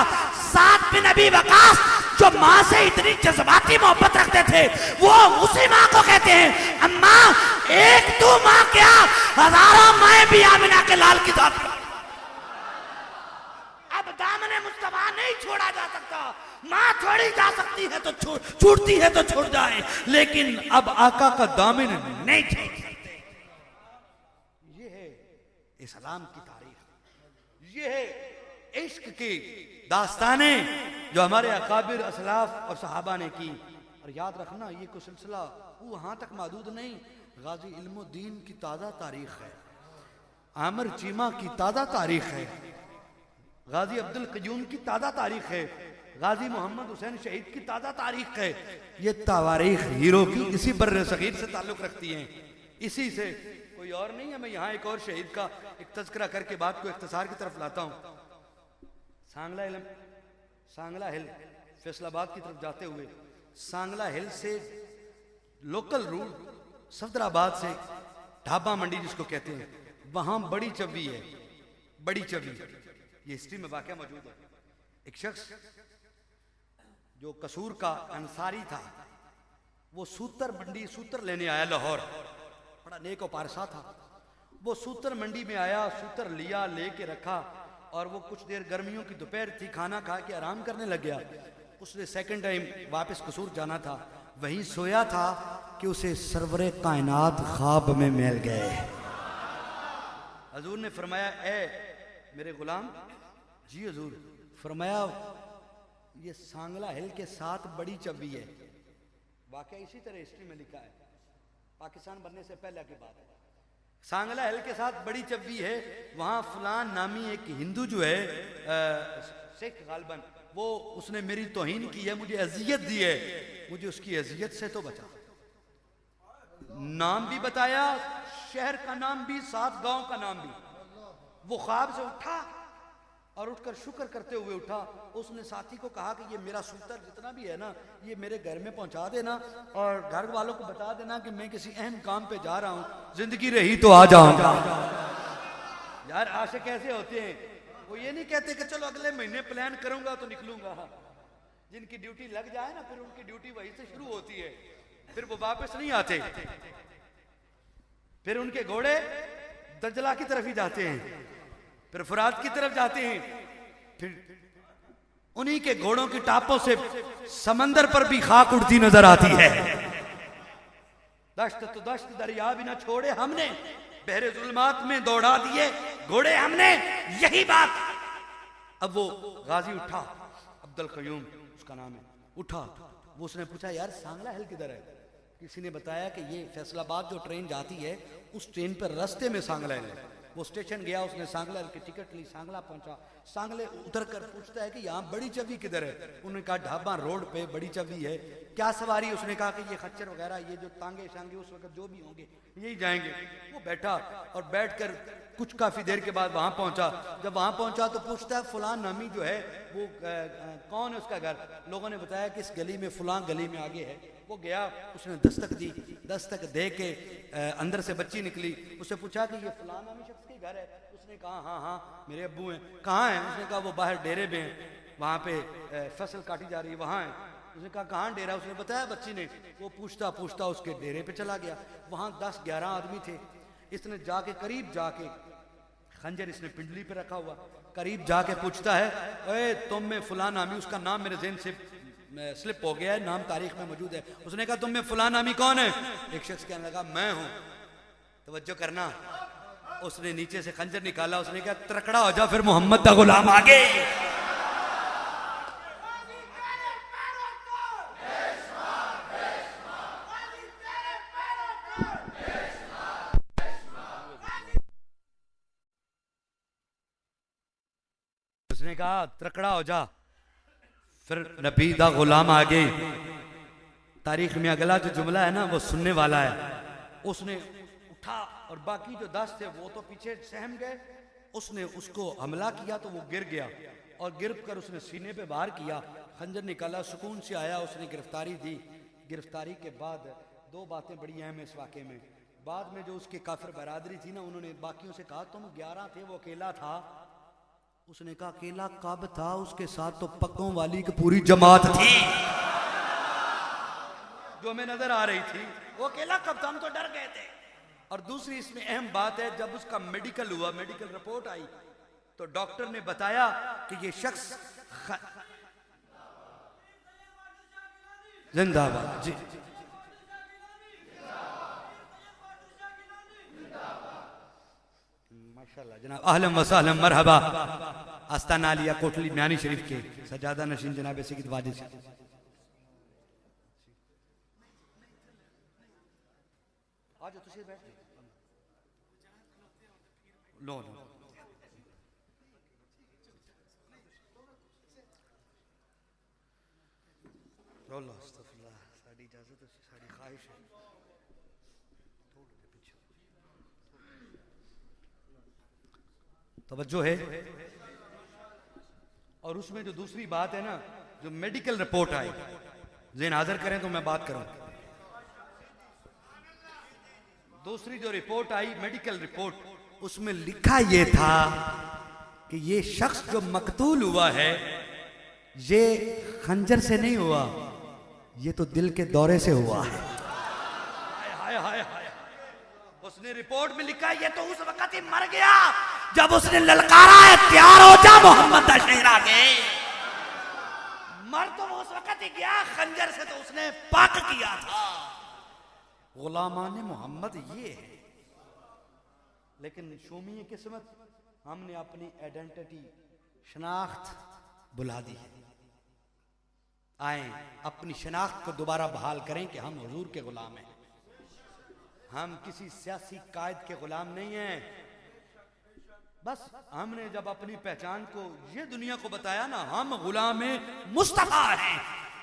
साद बिन अबी वकास जो माँ से इतनी जज्बाती मोहब्बत रखते थे, वो उसी माँ को कहते हैं, अम्मा एक तू माँ क्या, हजारों माएं भी आमिना के लाल की दाद। अब दामने मुस्तफा नहीं छोड़ा जा सकता। माँ छोड़ी जा सकती है तो छूटती है तो छूट जाए, लेकिन अब आका का दामन नहीं छोड़ सकते। ये है इस्लाम की तारीख, ये है इश्क की दास्ताने जो हमारे अकाबिर असलाफ और सहाबा ने की। और याद रखना ये कोई सिलसिला वहां तक महदूद नहीं। गाजी इल्मुद्दीन की ताज़ा तारीख है, आमिर चीमा की ताज़ा तारीख है, गाजी अब्दुल कयूम की ताज़ा तारीख है, गाजी मोहम्मद हुसैन शहीद की ताज़ा तारीख है। ये तारीख हीरो की इसी बर्र सगीर से ताल्लुक़ रखती हैं, इसी से, कोई और नहीं है। मैं यहाँ एक और शहीद का एक तज़किरा करके बात को इख्तिसार की तरफ लाता हूँ। सांगला हिल फैसलाबाद की तरफ जाते हुए सांगला हिल से लोकल रूट सफदराबाद से ढाबा मंडी जिसको कहते हैं, वहां बड़ी चवी है, बड़ी चवी। ये हिस्ट्री में वाकया मौजूद है। एक शख्स जो कसूर का अंसारी था, वो सूतर मंडी सूतर लेने आया लाहौर, बड़ा नेक और पारसा था। वो सूतर मंडी में आया, सूतर लिया, लेके रखा, और वो कुछ देर गर्मियों की दोपहर थी, खाना खा के आराम करने लग गया। उसने सेकंड टाइम वापस कसूर जाना था। वहीं सोया था कि उसे सरवरे कायनात ख्वाब में मिल गए। हजूर ने फरमाया, ए मेरे गुलाम, जी हजूर। फरमाया, ये सांगला हिल के साथ बड़ी चब्बी है। वाकई इसी तरह हिस्ट्री में लिखा है, पाकिस्तान बनने से पहले की बात है। सांगला हिल के साथ बड़ी चब्बी है, वहां फलान नामी एक हिंदू जो है सिख गालबन, वो उसने मेरी तौहीन की है, मुझे अजियत दी है, मुझे उसकी अजियत से तो बचा। नाम भी बताया, शहर का नाम भी, साथ गांव का नाम भी। वो ख्वाब से उठा और उठकर शुक्र करते हुए उठा। उसने साथी को कहा कि ये मेरा सूतर जितना भी है ना, ये मेरे घर में पहुंचा देना और घर वालों को बता देना कि मैं किसी अहम काम पे जा रहा हूं, जिंदगी रही तो आ जाऊंगा। यार आशिक कैसे होते हैं, वो ये नहीं कहते कि चलो अगले महीने प्लान करूंगा तो निकलूंगा। जिनकी ड्यूटी लग जाए ना, फिर उनकी ड्यूटी वहीं से शुरू होती है, फिर वो वापस नहीं आते। फिर उनके घोड़े दजला की तरफ ही जाते हैं, फिर फुरात की तरफ जाते हैं, फिर उन्हीं के घोड़ों की टापों से समंदर पर भी खाक उड़ती नजर आती है। दश्त तो दश्त दरिया भी ना छोड़े हमने, बहरे जुल्मात में दौड़ा दिए घोड़े हमने, यही बात। अब वो गाजी उठा, अब्दुल कयूम उसका नाम है, उठा। वो उसने पूछा, यार सांगला हिल किधर है? किसी ने बताया कि ये फैसलाबाद जो ट्रेन जाती है, उस ट्रेन पर रास्ते में सांगला हिल है। वो स्टेशन गया, उसने सांगला की टिकट ली, सांगला पहुंचा। सांगले उतर कर पूछता है कि यहाँ बड़ी चबी किधर है? उन्होंने कहा ढाबा रोड पे बड़ी चबी है। क्या सवारी? उसने कहा कि ये खच्चर वगैरह, ये जो तांगे शांगे उस वक्त जो भी होंगे यही जाएंगे। वो बैठा और बैठकर कुछ काफी देर के बाद वहां पहुंचा। जब वहां पहुंचा तो पूछता है, फलान नामी जो है वो कौन है उसका घर? लोगों ने बताया कि इस गली में, फलां गली में आगे है। वो गया, उसने दस्तक दी, दस्तक दे के अंदर से बच्ची निकली। उससे पूछा कि ये फलां नामी शख्स के घर है? उसने कहा हाँ हाँ मेरे अब्बू हैं। कहाँ हैं? उसने कहा वो बाहर डेरे में हैं, वहाँ पे फसल काटी जा रही है, वहाँ है। उसने कहा कहाँ डेरा? उसने बताया बच्ची ने। वो पूछता पूछता उसके डेरे पे चला गया। वहाँ 10-11 आदमी थे। इसने जाके करीब जाके खंजर इसने पिंडली पे रखा हुआ, करीब जाके पूछता है, अरे तुम में फलां नामी, उसका नाम मेरे ज़हन से स्लिप हो गया है, नाम तारीख में मौजूद है। उसने कहा तुम में फलां नामी कौन है? एक शख्स कहने लगा मैं हूं। तवज्जो करना, उसने नीचे से खंजर निकाला। उसने कहा त्रकड़ा हो जा, फिर मोहम्मद का गुलाम आगे। उसने कहा त्रकड़ा हो जा, फिर नबी दा गुलाम आगे। तारीख में अगला जो जुमला है ना, वो सुनने वाला है। उसने उठा और बाकी जो 10 थे वो तो पीछे सहम गए। उसने उसको हमला किया तो वो गिर गया और गिर कर उसने सीने पे वार किया, खंजर निकाला, सुकून से आया, उसने गिरफ्तारी दी। गिरफ्तारी के बाद 2 बातें बड़ी अहम है इस वाक़े में। बाद में जो उसके काफिर बरादरी थी ना, उन्होंने बाकियों से कहा तुम 11 थे, वो अकेला था। उसने कहा अकेला कब था? उसके साथ तो पक्कों वाली की पूरी जमात थी जो हमें नजर आ रही थी। वो अकेला कब था? हम तो डर गए थे। और दूसरी इसमें अहम बात है, जब उसका मेडिकल हुआ, मेडिकल रिपोर्ट आई, तो डॉक्टर ने बताया कि ये शख्स जिंदाबाद जी, माशाल्लाह जनाब, अहलन व सहलन मरहबा। आस्ताना आलिया कोटली म्यानी शरीफ के सजादा नशीन जनाब सईद वाजिद आज तुसी बैठ लो लो अल्लाह अस्तगफिरुल्लाह, साडी इजाजत है, साडी ख्वाहिश है। तवज्जो है। और उसमें जो दूसरी बात है ना, जो मेडिकल रिपोर्ट आई, ज़हन हाजिर करें तो मैं बात करूं। दूसरी जो रिपोर्ट आई, मेडिकल रिपोर्ट, उसमें लिखा यह था कि ये शख्स जो मकतूल हुआ है, ये खंजर से नहीं हुआ, ये तो दिल के दौरे से हुआ है। हाय हाय हाय, उसने रिपोर्ट में लिखा ये तो उस वक्त ही मर गया जब उसने ललकारा है, तैयार हो जा मोहम्मद दा शेर आगे। मर तो वो उस वक्त ही गया खंजर से तो उसने पाक किया था। गुलामान मोहम्मद ये है। लेकिन शूमी किस्मत, हमने अपनी आइडेंटिटी शनाख्त बुला दी है। आए अपनी शनाख्त को दोबारा बहाल करें कि हम हुजूर के गुलाम हैं। हम किसी सियासी कायद के गुलाम नहीं हैं। बस हमने जब अपनी पहचान को ये दुनिया को बताया ना, हम गुलाम मुस्तफा हैं,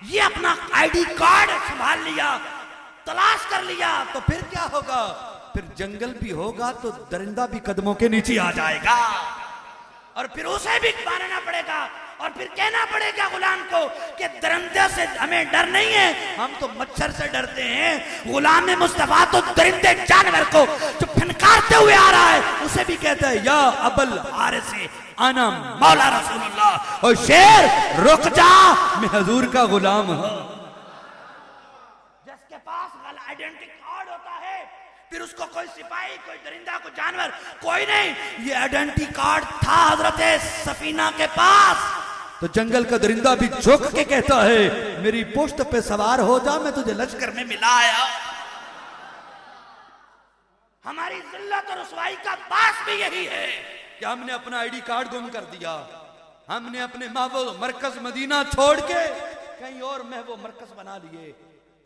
ये अपना आईडी कार्ड संभाल लिया, तलाश कर लिया, तो फिर क्या होगा? फिर जंगल भी होगा तो दरिंदा भी कदमों के नीचे आ जाएगा और फिर उसे भी मारना पड़ेगा और फिर कहना पड़ेगा गुलाम को कि दरिंदे से हमें डर नहीं है, हम तो मच्छर से डरते हैं। गुलाम मुस्तफा तो दरिंदे जानवर को जो फनकारते हुए आ रहा है उसे भी कहता है या अबल हारिस आना मौला रसूलुल्लाह, और शेर रुक जा, मैं हुजूर का गुलाम हूं। जिसके पास आइडेंटिटी कार्ड होता है फिर उसको कोई सिपाही, कोई दरिंदा, कोई जानवर कोई नहीं। ये आइडेंटिटी कार्ड था हजरत सफीना के पास, तो जंगल का दरिंदा भी झुक के कहता है मेरी पोस्ट पे सवार हो जा, मैं तुझे लश्कर में मिला आया। हमारी जिल्लत और रुसवाई का बास भी यही है कि हमने अपना आईडी कार्ड गुम कर दिया। हमने अपने महबूब मरकज मदीना छोड़ के कहीं और महबूब मरकज बना लिए।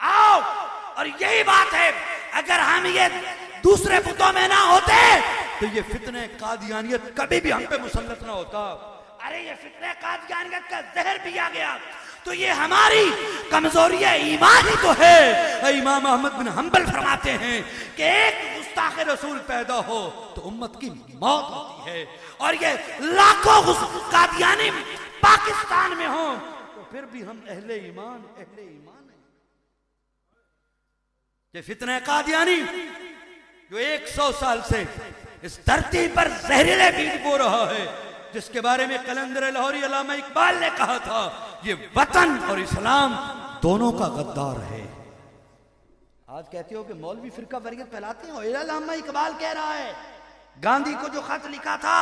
आओ, और यही बात है, अगर हम ये दूसरे बुतों में ना होते तो ये फितने कादियानियत कभी भी हम पे मुसल्लत ना होता। अरे ये फितने कादियानियत का जहर भी आ गया तो ये हमारी कमजोरी ईमान ही तो है। इमाम अहमद बिन हंबल फरमाते हैं कि एक गुस्ताख रसूल पैदा हो तो उम्मत की मौत होती है, और ये लाखों कादियानी पाकिस्तान में हो तो फिर भी हम अहले ईमान हैं। ये फितना कादियानी जो 100 साल से इस धरती पर जहरीले बीज बो रहा है, जिसके बारे में कलंदर लाहौरी अल्लामा इकबाल ने कहा था ये वतन और इस्लाम दोनों का गद्दार है। आज कहते हो कि मौलवी फिरका वरीयत फैलाते हैं, अल्लामा इकबाल कह रहा है गांधी को जो खत लिखा था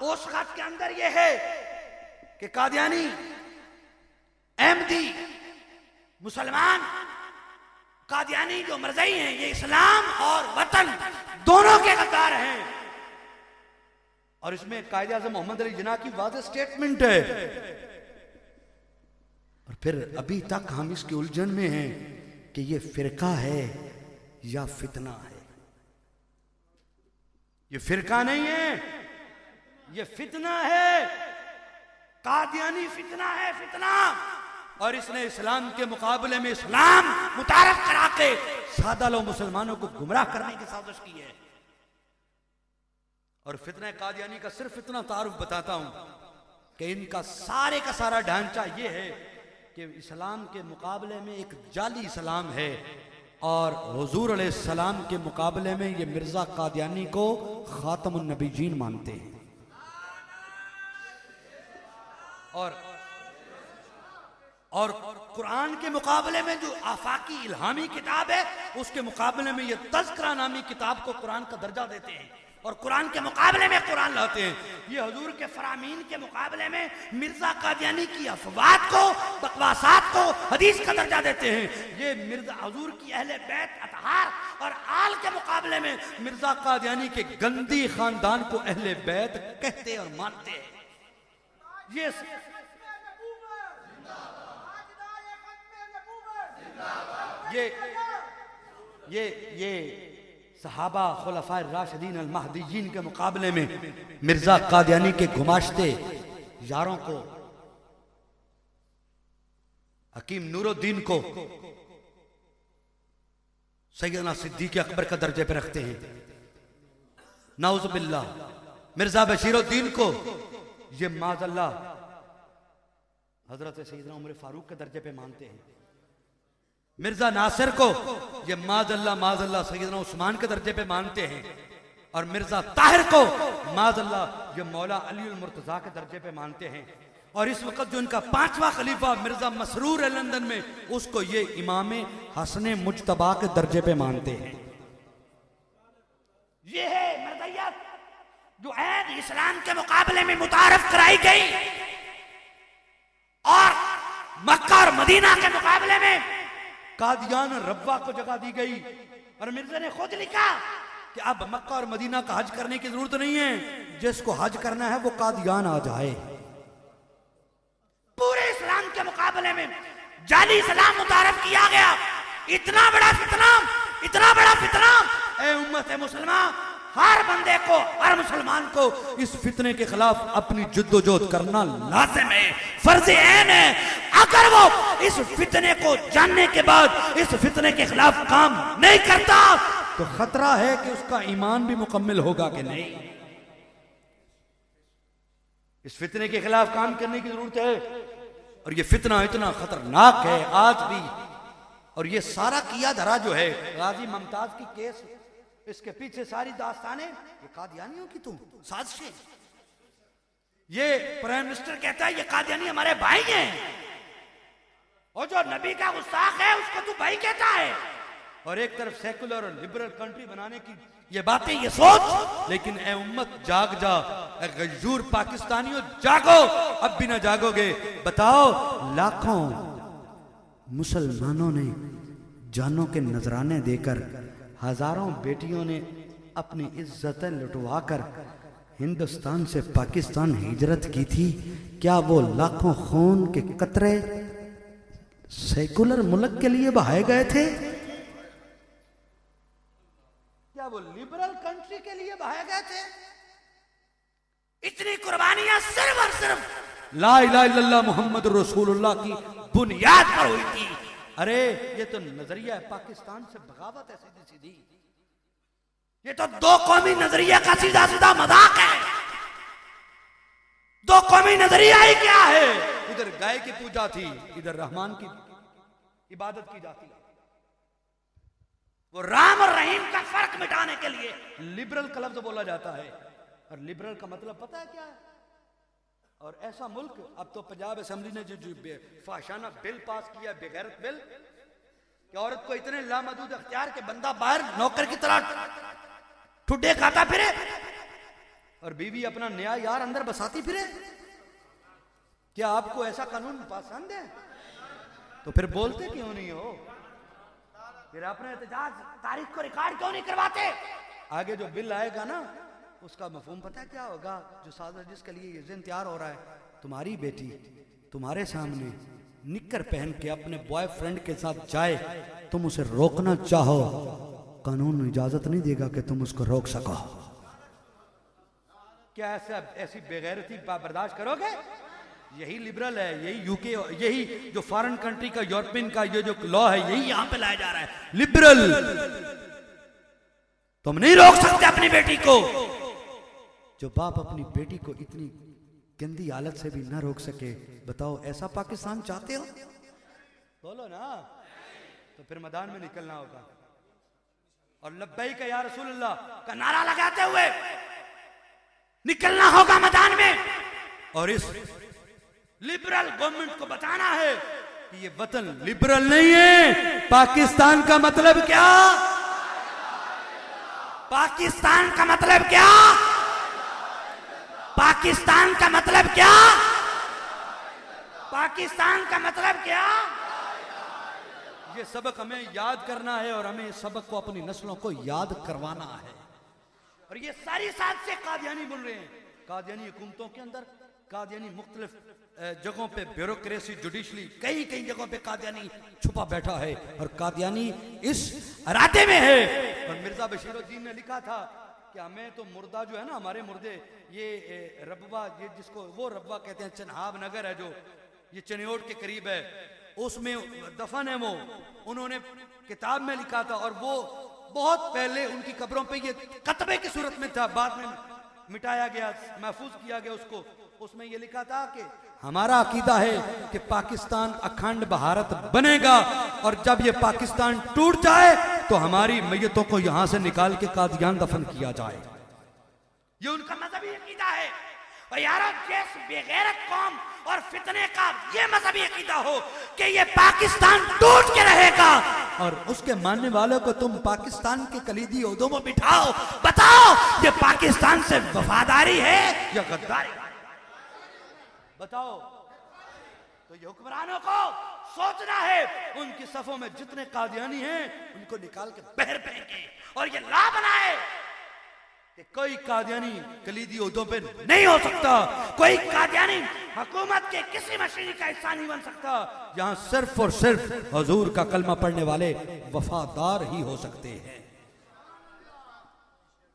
उस खत के अंदर यह है कि कादियानी, अहमदी, मुसलमान, कादियानी जो मरज़ई हैं ये इस्लाम और वतन दोनों के गद्दार हैं। और इसमें कायदे आज़म मोहम्मद अली जिन्ना की वाज़ेह स्टेटमेंट है। और फिर अभी तक हम इसकी उलझन में हैं कि ये फिरका है या फितना है। ये फिरका नहीं है, ये फितना है। कादियानी फितना है, फितना। और इसने इस्लाम के मुकाबले में इस्लाम मुतारफ करा के सादा लोग मुसलमानों को गुमराह करने की साजिश की है। और फितना कादियानी का सिर्फ इतना तारुफ बताता हूं कि इनका सारे का सारा ढांचा ये है कि इस्लाम के मुकाबले में एक जाली इस्लाम है, और हुजूर अलैहिस्सलाम के मुकाबले में ये मिर्जा कादियानी को खातमुन नबीजीन मानते हैं। और कुरान के मुकाबले में जो आफाकी इल्हामी किताब है उसके मुकाबले में ये तज़किरा नामी किताब को कुरान का दर्जा देते हैं, और कुरान के मुकाबले में कुरान लाते हैं। ये हुजूर के फरामीन के मुकाबले में मिर्जा कादियानी की अफवाद को, बकवासात को हदीस का दर्जा देते हैं। ये मिर्जा हुजूर की अहले बैत अतहार और आल के मुकाबले में मिर्जा कादियानी के गंदी खानदान को अहले बैत कहते और मानते हैं। ये सहाबा खुलफाए राशिदीन अल महदीयीन के मुकाबले में मिर्जा कादियानी के गुमाश्ते यारों को, हकीम नूरुद्दीन को सैयदना सिद्दीक़ अकबर का दर्जे पे रखते हैं, नाउज़ुबिल्लाह। मिर्जा बशीरुद्दीन को ये माज़अल्लाह हजरत सैयदना उमर फारूक के दर्जे पे मानते हैं। मिर्जा नासिर को ये माज़अल्लाह सैयदना उस्मान के दर्जे पे मानते हैं, और मिर्जा ताहिर को माज़अल्लाह ये मौला अली अल मुर्तज़ा के दर्जे पे मानते हैं। और इस वक्त जो इनका 5वां खलीफा मिर्जा मसरूर है लंदन में, उसको ये इमाम हसन मुज्तबा के दर्जे पे मानते हैं। ये है मर्दियत जो ऐद इस्लाम के मुकाबले में मुतारफ कराई गई। और मक्का और मदीना के मुकाबले में कादियान और रब्वा को जगह दी गई। और मिर्जा ने खुद लिखा कि अब मक्का और मदीना का हज करने की जरूरत नहीं है, जिसको हज करना है वो कादियान आ जाए। पूरे इस्लाम के मुकाबले में जाली इस्लाम मुतारफ किया गया। इतना बड़ा फितना, इतना बड़ा फितना, ए उम्मत मुसलमान, हर बंदे को, हर मुसलमान को इस फितने के खिलाफ अपनी जद्दोजहद करना लाजिम है, फर्ज ऐन है। अगर वो इस फितने को जानने के बाद इस फितने के खिलाफ काम नहीं करता तो खतरा है कि उसका ईमान भी मुकम्मल होगा कि नहीं। इस फितने के खिलाफ काम करने की जरूरत है। और ये फितना इतना खतरनाक है आज भी। और ये सारा किया धरा जो है गाजी मुमताज की केस, इसके पीछे सारी दास्तानें ये कादियानियों की तुम साजिशें। ये प्राइम मिनिस्टर कहता है ये कादियानी हमारे भाई हैं, और जो नबी का गुस्ताख है उसको तू भाई कहता है। और एक तरफ सेकुलर और लिबरल कंट्री बनाने की ये बातें, ये सोच। लेकिन ए उम्मत जाग जा, ए गजूर पाकिस्तानियों जागो, अब भी ना जागोगे। बताओ, लाखों मुसलमानों ने जानों के नजराने देकर, हजारों बेटियों ने अपनी इज्जतें लुटवाकर हिंदुस्तान से पाकिस्तान हिजरत की थी। क्या वो लाखों खून के कतरे सेकुलर मुल्क के लिए बहाए गए थे? क्या वो लिबरल कंट्री के लिए बहाए गए थे? इतनी कुर्बानियां सिर्फ और सिर्फ ला इलाहा इल्लल्लाह मुहम्मद रसूलुल्लाह की बुनियाद पर हुई थी। अरे ये तो नजरिया है पाकिस्तान से बगावत है सीधी सीधी। ये तो दो कौमी नजरिया का सीधा सीधा मजाक है। दो कौमी नजरिया ही क्या है? उधर गाय की पूजा थी, इधर रहमान की इबादत की जाती है। वो राम और रहीम का फर्क मिटाने के लिए लिबरल का लफ्ज बोला जाता है। और लिबरल का मतलब पता है क्या है? और ऐसा मुल्क, अब तो पंजाब असेंबली ने जो फाशाना बिल पास किया, बेगैरत बिल, कि औरत को इतने लामहदूद अख्तियार के बंदा बाहर नौकर की तरह ठुड्डे खाता फिरे और बीवी अपना नया यार अंदर बसाती फिरे। क्या आपको ऐसा कानून पसंद है? तो फिर बोलते क्यों नहीं हो? फिर अपने एहतजाज तारीख को रिकॉर्ड क्यों नहीं करवाते? आगे जो बिल आएगा ना, उसका मफहूम पता है क्या होगा? जो साजिश जिसके लिए ये जिन तैयार हो रहा है, तुम्हारी बेटी तुम्हारे सामने निक्कर पहन के अपने बॉयफ्रेंड के साथ जाए, तुम उसे रोकना चाहो, कानून इजाजत नहीं देगा कि तुम उसको रोक सको। क्या ऐसी बेगैरती बर्दाश्त करोगे? यही लिबरल है, यही यूके, यही जो फॉरेन कंट्री का, यूरोपियन का ये जो लॉ है, यही यहां पे लाया जा रहा है। लिबरल, तुम नहीं रोक सकते अपनी बेटी को। जो बाप अपनी बेटी को इतनी गंदी हालत से भी ना रोक सके, बताओ ऐसा पाकिस्तान चाहते हो? बोलो ना। तो फिर मैदान में निकलना होगा और लब्बैक या रसूलल्लाह का नारा लगाते हुए निकलना होगा मैदान में। और इस लिबरल गवर्नमेंट को बताना है कि ये वतन लिबरल नहीं है। पाकिस्तान का मतलब क्या? पाकिस्तान का मतलब क्या? पाकिस्तान का मतलब क्या? पाकिस्तान का मतलब क्या? ये सबक हमें याद करना है और हमें इस सबक को अपनी नस्लों को याद करवाना है। और ये सारी साजिशें कादियानी बोल रहे हैं। कादियानी हुकूमतों के अंदर, कादियानी मुख्तलिफ जगहों पे ब्यूरोक्रेसी, जुडिशली, कई कई जगहों पे कादियानी छुपा बैठा है और कादियानी इस इरादे में है। और मिर्जा बशीरुद्दीन ने लिखा था कि हमें तो मुर्दा जो है ना, हमारे मुर्दे, ये रब्बा, ये जिसको वो रब्बा कहते हैं, चन्हाब नगर है जो ये चनियोट के करीब है, उसमें दफन है वो। उन्होंने किताब में लिखा था और वो बहुत पहले उनकी कब्रों पे ये कतबे की सूरत में था, बाद में मिटाया गया, महफूज किया गया उसको। उसमें ये लिखा था कि हमारा अकीदा है कि पाकिस्तान अखंड भारत बनेगा और जब ये पाकिस्तान टूट जाए तो हमारी मैयतों को यहां से निकाल के कादियान दफन किया जाए। ये उनका मजहबी अकीदा है। और यारो, जिस बेगैरत कौम और फितने का ये मजहबी अकीदा हो कि ये पाकिस्तान टूट के रहेगा और उसके मानने वालों को तुम पाकिस्तान के कलीदी ओहदों में बिठाओ, बताओ ये पाकिस्तान से वफादारी है या गद्दारी? बताओ। तो ये हुक्मरानों को सोचना है उनकी सफों में जितने कादियानी हैं उनको निकाल के बहर फेंके और ये ला बनाए कि कोई कादियानी कलीदी ओहदों पे नहीं हो सकता, कोई कादियानी हुकूमत के किसी मशीनी का हिस्सा नहीं बन सकता, जहां सिर्फ और सिर्फ हुजूर का कलमा पढ़ने वाले वफादार ही हो सकते हैं।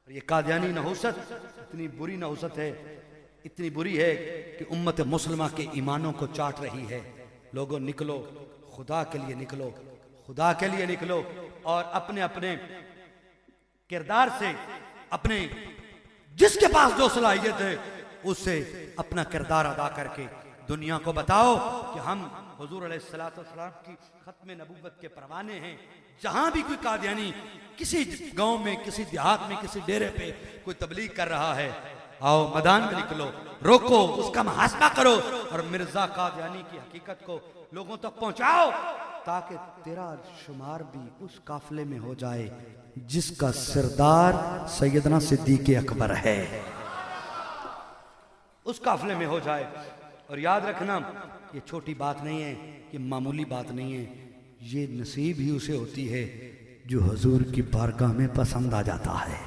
ये कादियानी नहुसत इतनी बुरी नहुसत है, इतनी बुरी है कि उम्मत मुस्लिमा के ईमानों को चाट रही है। लोगों निकलो, खुदा के लिए निकलो, खुदा के लिए निकलो और अपने अपने किरदार से, अपने जिसके पास जो सलाहियत है उससे अपना किरदार अदा करके दुनिया को बताओ कि हम हुजूर अलैहिस्सलातु वस्सलाम की खत्म नबूवत के परवाने हैं। जहां भी कोई कादियानी किसी गांव में, किसी देहात में, किसी डेरे पे कोई तबलीग कर रहा है, आओ मैदान में निकलो, रोको, उसका मुहासबा करो और मिर्जा कादियानी की हकीकत को लोगों तक पहुंचाओ ताकि तेरा शुमार भी उस काफिले में हो जाए जिसका सरदार सैयदना सिद्दीक अकबर है, उस काफिले में हो जाए। और याद रखना ये छोटी बात नहीं है, ये मामूली बात नहीं है, ये नसीब ही उसे होती है जो हुजूर की बारगाह में पसंद आ जाता है।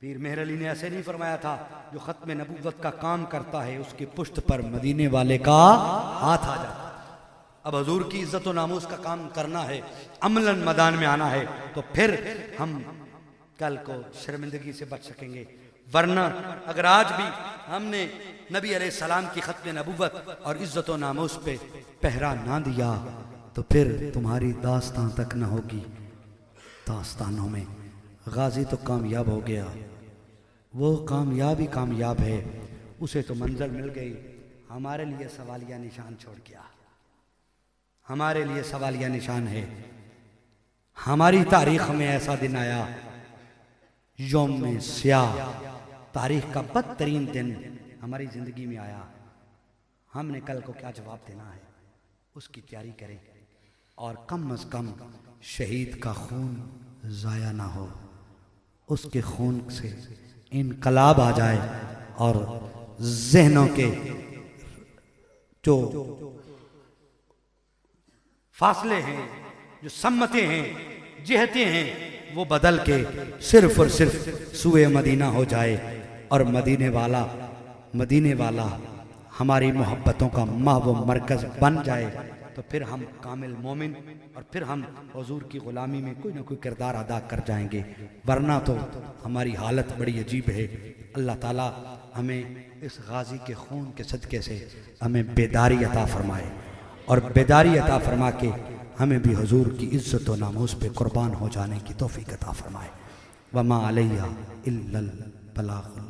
पीर मेहर अली ने ऐसे नहीं फरमाया था, जो खत्म नबूवत का काम करता है उसकी पुश्त पर मदीने वाले का हाथ आ जाता है। अब हुजूर की इज्जत व नामूस का काम करना है, अमलन मैदान में आना है, तो फिर हम कल को शर्मिंदगी से बच सकेंगे। वरना अगर आज भी हमने नबी अलैहिस्सलाम की खत्म नबूवत और इज्जत व नामूस पे पहरा ना दिया तो फिर तुम्हारी दास्तां तक न होगी। दास्तानों में गाजी तो कामयाब हो गया, वो कामयाब ही कामयाब है, उसे तो मंजिल मिल गई, हमारे लिए सवालिया निशान छोड़ गया। हमारे लिए सवालिया निशान है। हमारी तारीख में ऐसा दिन आया, यौम स्याह, तारीख का बदतरीन दिन हमारी जिंदगी में आया। हमने कल को क्या जवाब देना है उसकी तैयारी करें और कम अज कम शहीद का खून जाया ना हो, उसके खून से इनकलाब आ जाए और जहनों के जो फासले हैं, जो सम्मतें हैं, जिहतें हैं, वो बदल के सिर्फ और सिर्फ सुए मदीना हो जाए और मदीने वाला हमारी मोहब्बतों का महव मरकज बन जाए, तो फिर हम कामिल मोमिन और फिर हम हुजूर की गुलामी में कोई ना कोई किरदार अदा कर जाएंगे। वरना तो हमारी हालत बड़ी अजीब है। अल्लाह ताला हमें इस गाजी के खून के सदक़े से हमें बेदारी अता फरमाए और बेदारी अता फरमा के हमें भी हुजूर की इज्जत व नामूस पे कुर्बान हो जाने की तौफीक अता फरमाए। वमा अलैया इल्लल बलागुल